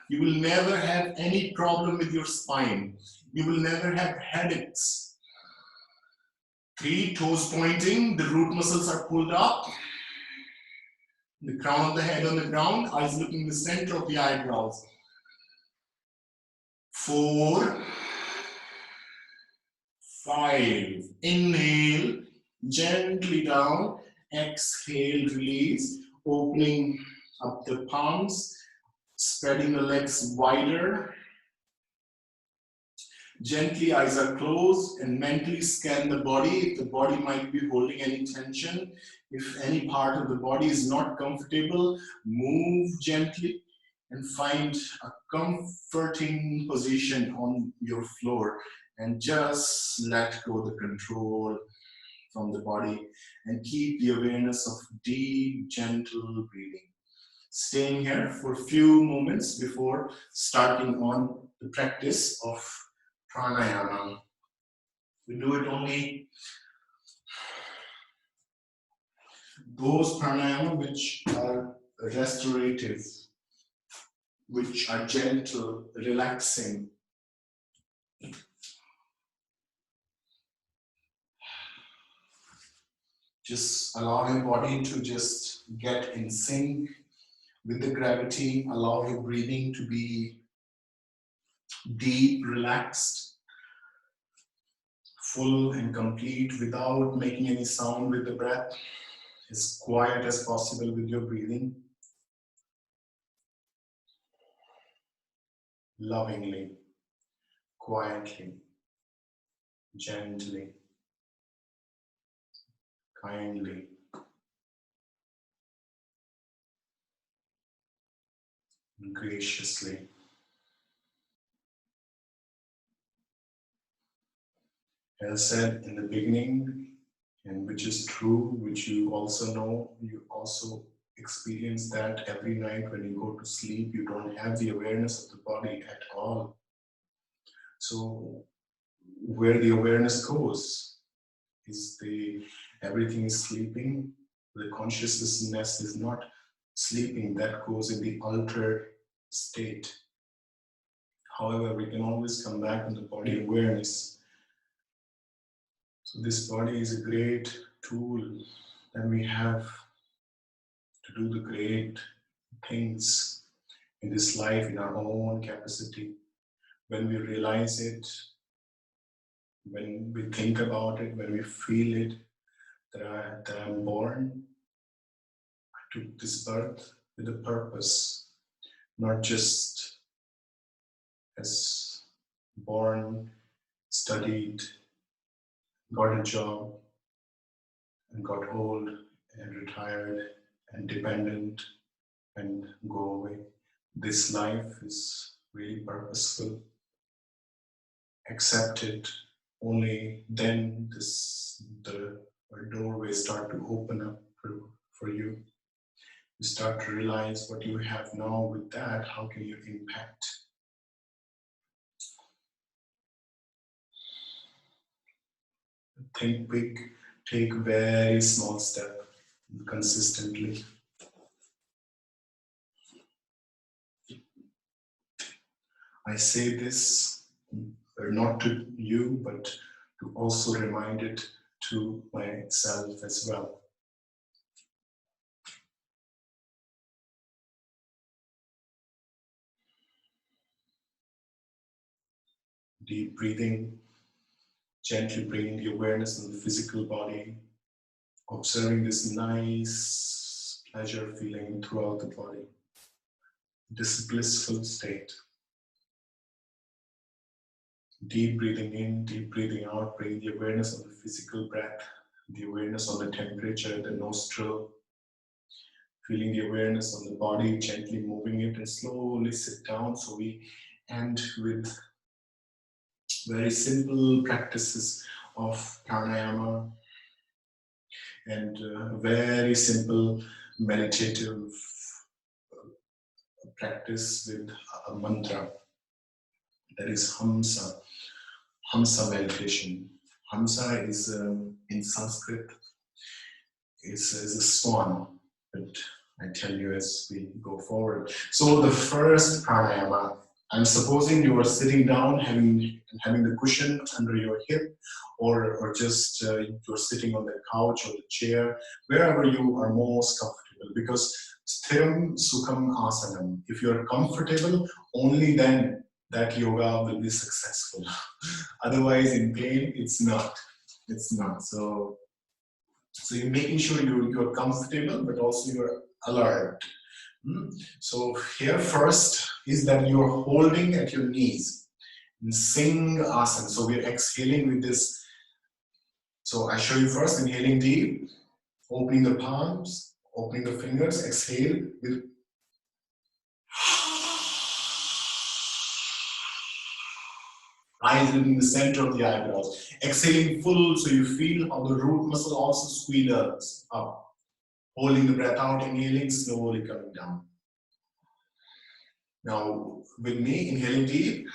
You will never have any problem with your spine. You will never have headaches. 3, toes pointing, the root muscles are pulled up. The crown of the head on the ground, eyes looking in the center of the eyebrows. 4, 5. Inhale, gently down. Exhale, release. Opening up the palms, spreading the legs wider. Gently, eyes are closed, and mentally scan the body. If the body might be holding any tension, if any part of the body is not comfortable, move gently and find a comforting position on your floor, and just let go the control from the body and keep the awareness of deep, gentle breathing. Staying here for a few moments before starting on the practice of pranayama. We do it only those pranayama which are restorative, which are gentle, relaxing. Just allow your body to just get in sync with the gravity. Allow your breathing to be deep, relaxed, full and complete without making any sound with the breath. As quiet as possible with your breathing. Lovingly, quietly, gently, kindly. And graciously. As I said in the beginning, and which is true, which you also know, you also experience that every night when you go to sleep, you don't have the awareness of the body at all. So where the awareness goes is everything is sleeping, the consciousness is not sleeping, that goes in the altered state. However, we can always come back to the body awareness. So this body is a great tool that we have to do the great things in this life in our own capacity. When we realize it, when we think about it, when we feel it, that I'm born, I took this birth with a purpose, not just as born, studied, got a job, and got old and retired and dependent and go away. This life is really purposeful. Accept it. Only then the doorways start to open up for you. You start to realize what you have now with that, how can you impact? Think big, take very small step consistently. I say this not to you, but to also remind it to myself as well. Deep breathing, gently bringing the awareness of the physical body, observing this nice pleasure feeling throughout the body, this blissful state. Deep breathing in, deep breathing out, bring the awareness of the physical breath, the awareness on the temperature, the nostril, feeling the awareness of the body, gently moving it, and slowly sit down. So we end with very simple practices of pranayama and very simple meditative practice with a mantra, that is Hamsa. Hamsa meditation. Hamsa is in Sanskrit is a swan, but I tell you as we go forward. So the first pranayama, I'm supposing you are sitting down, having the cushion under your hip, or just you're sitting on the couch or the chair, wherever you are most comfortable. Because sthiram sukham asanam. If you're comfortable, only then that yoga will be successful. Otherwise, in pain, it's not. It's not. So you're making sure you're comfortable, but also you're alert. So here first is that you're holding at your knees in Singh Asana. So we're exhaling with this. So I show you first, inhaling deep, opening the palms, opening the fingers, exhale with eyes within the center of the eyebrows. Exhaling full, so you feel how the root muscle also squeezes up. Holding the breath out, inhaling, slowly coming down. Now, with me, inhaling deep.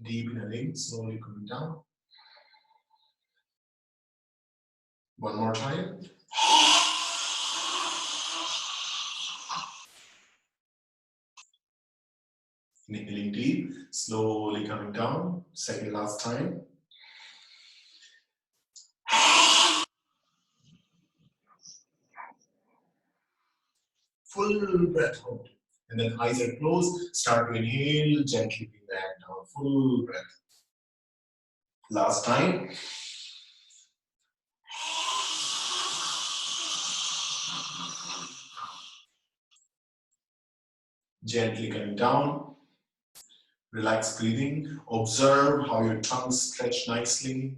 Deep inhaling, slowly coming down. One more time. Inhaling deep, slowly coming down. Second last time. Full breath out. And then eyes are closed. Start to inhale, gently bring the head down. Full breath. Last time. Gently coming down. Relax breathing. Observe how your tongue stretch nicely.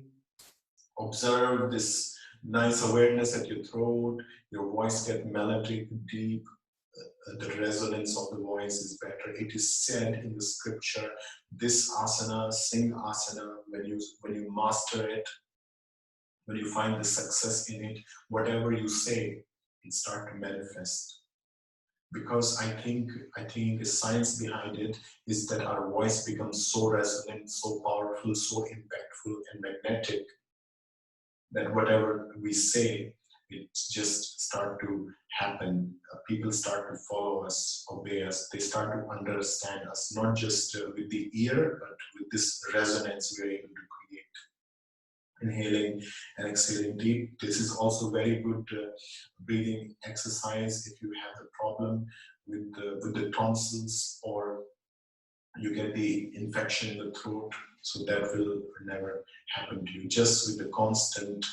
Observe this nice awareness at your throat. Your voice get melodic, deep. The resonance of the voice is better. It is said in the scripture, this asana, Singh asana, when you master it, when you find the success in it, whatever you say, it starts to manifest. Because I think the science behind it is that our voice becomes so resonant, so powerful, so impactful and magnetic that whatever we say, it just start to happen. People start to follow us, obey us. They start to understand us, not just with the ear, but with this resonance we're able to create. Inhaling and exhaling deep. This is also very good breathing exercise if you have a problem with the tonsils, or you get the infection in the throat. So that will never happen to you, just with the constant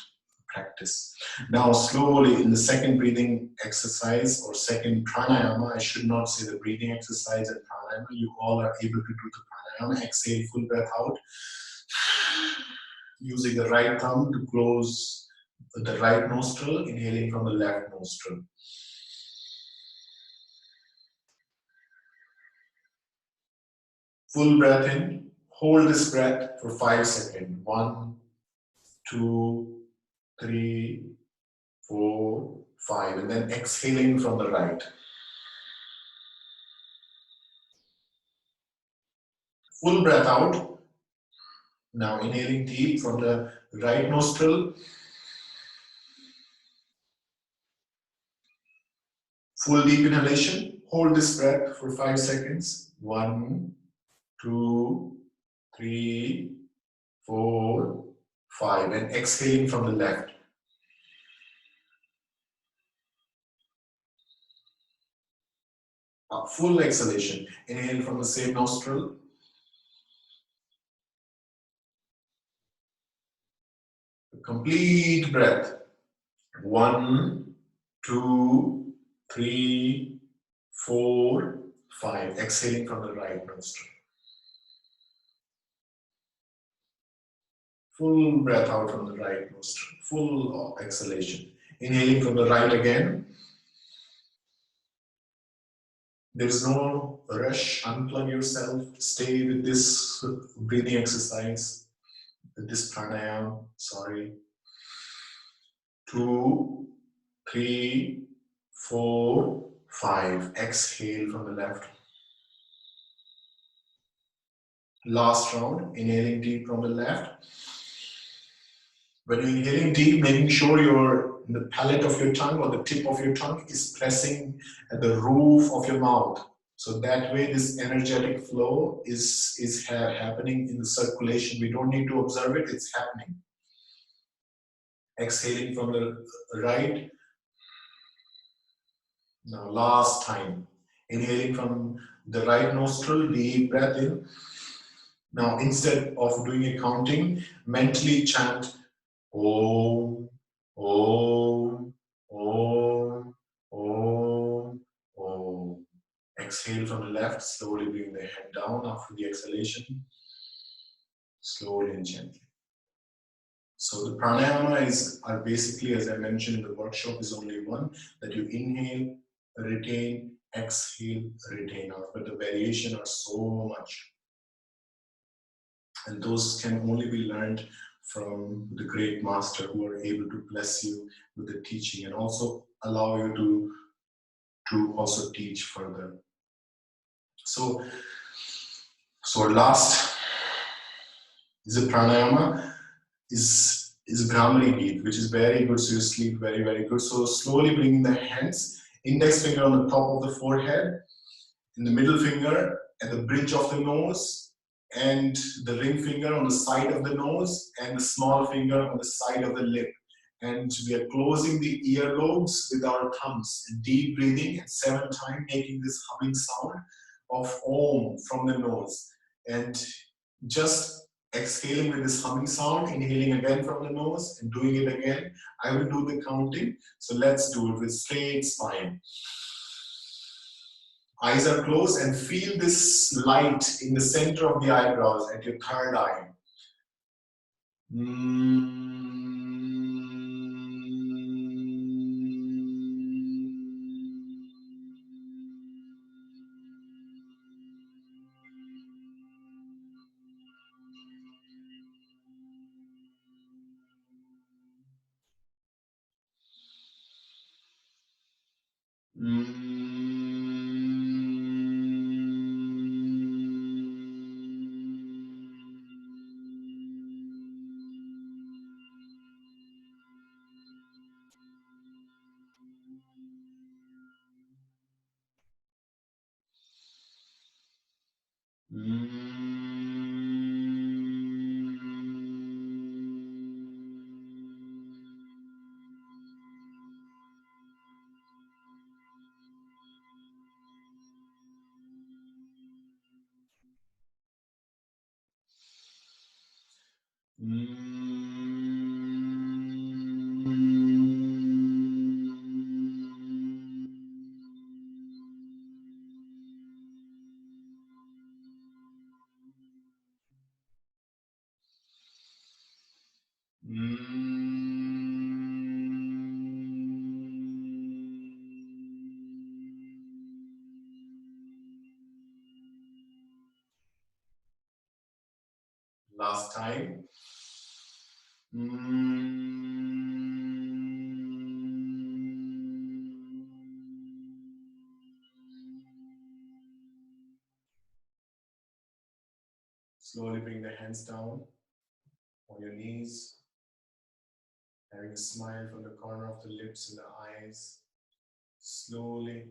practice. Now slowly in the second breathing exercise or second pranayama, I should not say the breathing exercise and pranayama, you all are able to do the pranayama. Exhale, full breath out, using the right thumb to close the right nostril, inhaling from the left nostril. Full breath in, hold this breath for 5 seconds. 1, 2, 3, 4, 5, and then exhaling from the right. Full breath out. Now inhaling deep from the right nostril. Full deep inhalation. Hold this breath for 5 seconds. 1, 2, 3, 4, 5, and exhaling from the left. Full exhalation. Inhale from the same nostril. Complete breath. 1, 2, 3, 4, 5. Exhaling from the right nostril. Full breath out from the right nostril. Full exhalation. Inhaling from the right again. There is no rush. Unplug yourself. Stay with this breathing exercise, with this pranayama. Sorry. 2, 3, 4, 5. Exhale from the left. Last round. Inhaling deep from the left. When you're inhaling deep, making sure the palate of your tongue or the tip of your tongue is pressing at the roof of your mouth. So that way this energetic flow is happening in the circulation. We don't need to observe it, it's happening. Exhaling from the right. Now last time. Inhaling from the right nostril, deep breath in. Now instead of doing a counting, mentally chant Om, Om, Om, Om, Om. Exhale from the left, slowly bring the head down after the exhalation, slowly and gently. So the pranayama are basically, as I mentioned in the workshop, is only one, that you inhale, retain, exhale, retain out, but the variation are so much. And those can only be learned from the great master who are able to bless you with the teaching and also allow you to also teach further. So last is a pranayama, is Bhramari Geet, which is very good, so you sleep very, very good. So slowly bringing the hands, index finger on the top of the forehead, and the middle finger at the bridge of the nose, and the ring finger on the side of the nose, and the small finger on the side of the lip. And we are closing the earlobes with our thumbs, and deep breathing, and 7 times making this humming sound of Om from the nose. And just exhaling with this humming sound, inhaling again from the nose, and doing it again. I will do the counting, so let's do it with straight spine. Eyes are closed and feel this light in the center of the eyebrows at your third eye. Last time. Slowly bring the hands down on your knees, having a smile from the corner of the lips and the eyes. Slowly,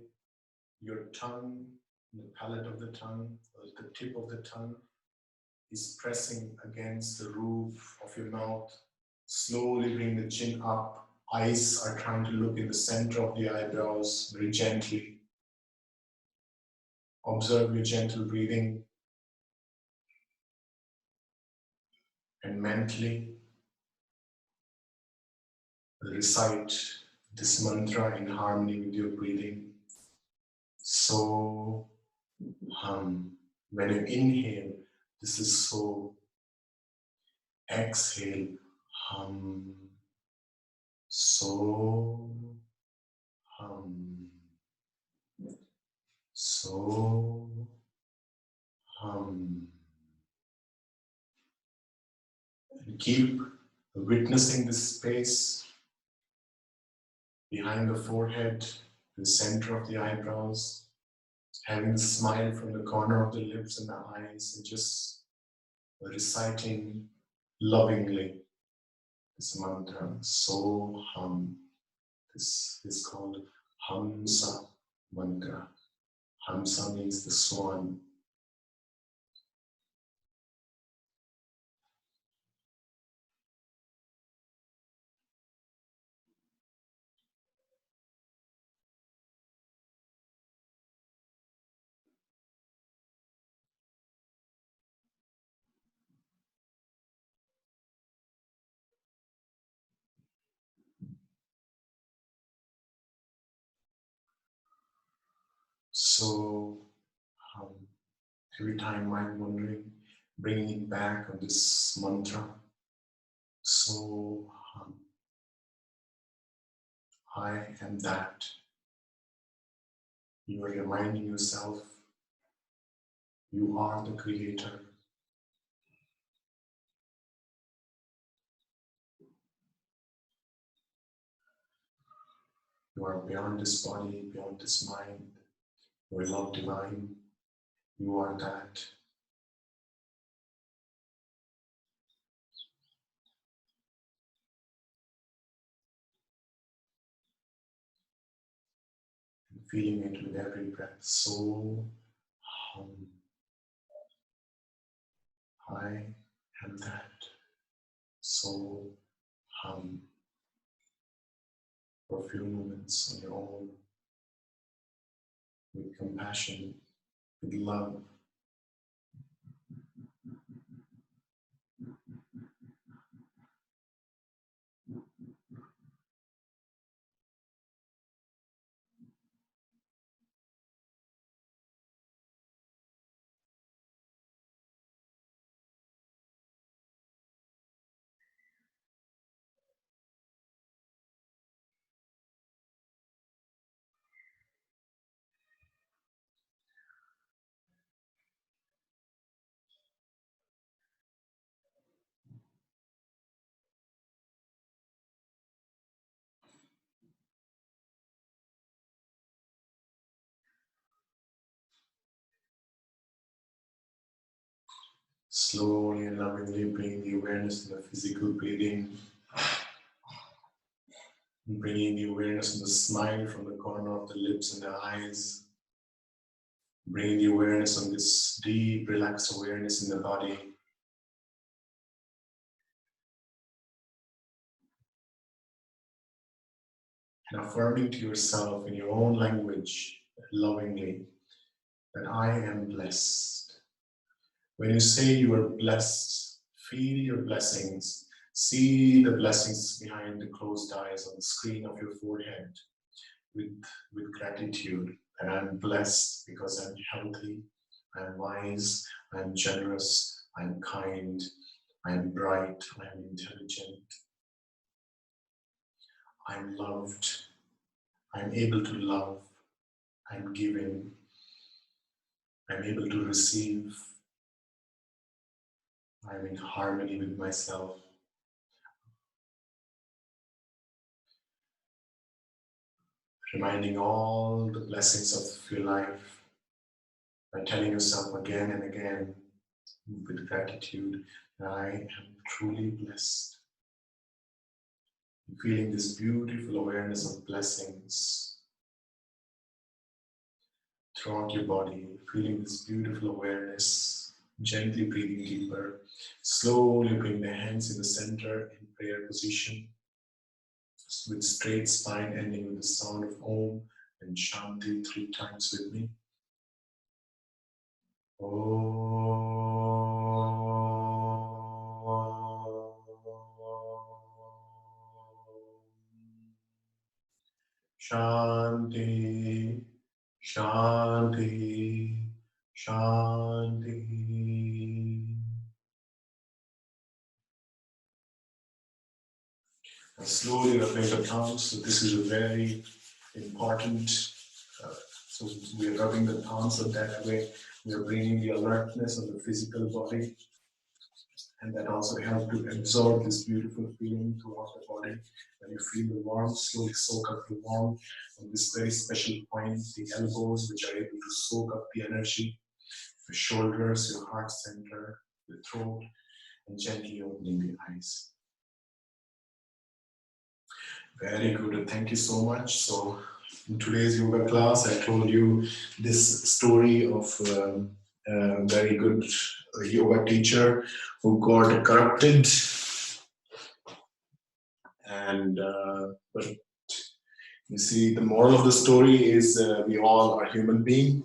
your tongue, the palate of the tongue, or the tip of the tongue is pressing against the roof of your mouth. Slowly bring the chin up. Eyes are trying to look in the center of the eyebrows very gently. Observe your gentle breathing. And mentally recite this mantra in harmony with your breathing. So hum. When you inhale, this is so. Exhale, hum. So, hum. So, hum. And keep witnessing this space behind the forehead, the center of the eyebrows, having the smile from the corner of the lips and the eyes, and just reciting lovingly this mantra. So hum. This is called Hamsa mantra. Hamsa means the swan. So every time mind wandering, bringing it back on this mantra. So I am that. You are reminding yourself you are the creator. You are beyond this body, beyond this mind. You are love divine. You are that. And feeling it with every breath. So I am that. So for a few moments on your own, with compassion, with love. Slowly and lovingly bring the awareness in the physical breathing. Bringing the awareness in the smile from the corner of the lips and the eyes. Bringing the awareness on this deep, relaxed awareness in the body. And affirming to yourself in your own language, lovingly, that I am blessed. When you say you are blessed, feel your blessings. See the blessings behind the closed eyes on the screen of your forehead with gratitude. And I'm blessed because I'm healthy, I'm wise, I'm generous, I'm kind, I'm bright, I'm intelligent, I'm loved, I'm able to love, I'm giving, I'm able to receive, I'm in harmony with myself. Reminding all the blessings of your life by telling yourself again and again with gratitude that I am truly blessed. Feeling this beautiful awareness of blessings throughout your body, feeling this beautiful awareness, gently breathing deeper. Slowly bring the hands in the center in prayer position with straight spine ending with the sound of Om and Shanti 3 times with me. Shanti, Shanti, Shanti. And slowly rubbing the thumbs. So this is a very important. So we are rubbing the thumbs, so that way we are bringing the alertness of the physical body, and that also helps to absorb this beautiful feeling throughout the body. When you feel the warmth, slowly soak up the warmth on this very special point, the elbows, which are able to soak up the energy, your shoulders, your heart center, the throat, and gently opening the eyes. Very good. Thank you so much. So in today's yoga class, I told you this story of a very good yoga teacher who got corrupted, and but you see, the moral of the story is we all are human beings,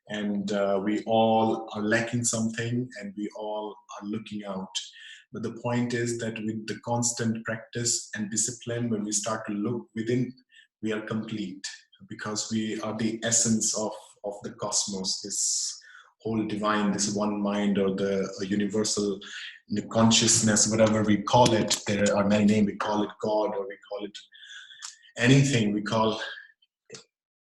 and we all are lacking something, and we all are looking out. But the point is that with the constant practice and discipline, when we start to look within, we are complete, because we are the essence of the cosmos, this whole divine, this one mind, or the universal consciousness, whatever we call it. There are many names. We call it God, or we call it anything. We call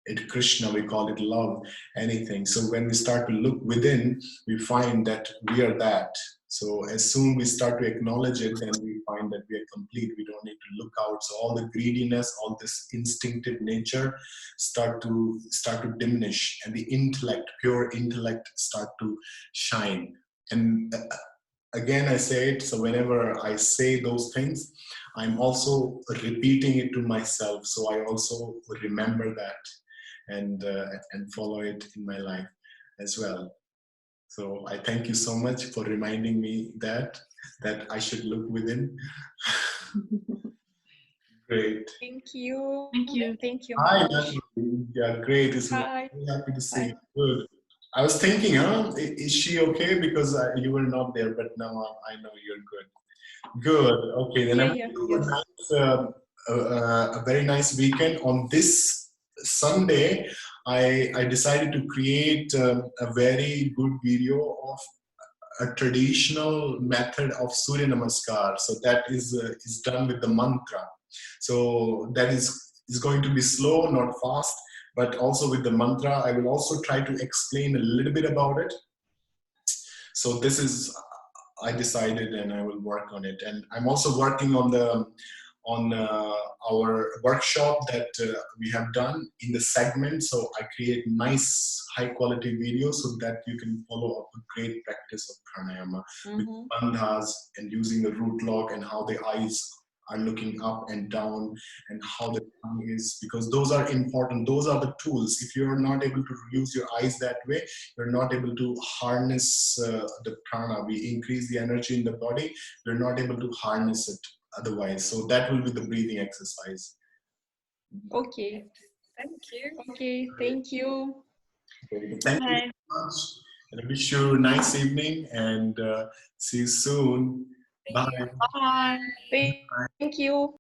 it Krishna, we call it love, anything. So when we start to look within, we find that we are that. So as soon we start to acknowledge it, then we find that we are complete. We don't need to look out. So all the greediness, all this instinctive nature start to diminish, and the intellect, pure intellect, start to shine. And again, I say it, so whenever I say those things, I'm also repeating it to myself. So I also remember that and follow it in my life as well. So I thank you so much for reminding me that I should look within. Great. Thank you. Thank you. Thank you. Hi, Much. Natalie. Yeah, great. It's Hi. very happy to see Hi. you. Good. I was thinking, is she okay? Because you were not there, but now I know you're good. Good. Okay, then I Yeah, wish you yes. a very nice weekend. On this Sunday, I decided to create a very good video of a traditional method of Surya Namaskar. So that is done with the mantra. So that is going to be slow, not fast, but also with the mantra. I will also try to explain a little bit about it. So this is, I decided, and I will work on it. And I'm also working on our workshop that we have done in the segment. So I create nice, high quality videos so that you can follow up a great practice of pranayama with bandhas and using the root lock, and how the eyes are looking up and down, and how the tongue is, because those are important. Those are the tools. If you're not able to use your eyes that way, you're not able to harness the prana. We increase the energy in the body, we're not able to harness it otherwise. So that will be the breathing exercise. Okay. Thank you. Okay. Thank you. Thank you so much. And I wish you a nice evening, and see you soon. Bye. Bye. Thank you.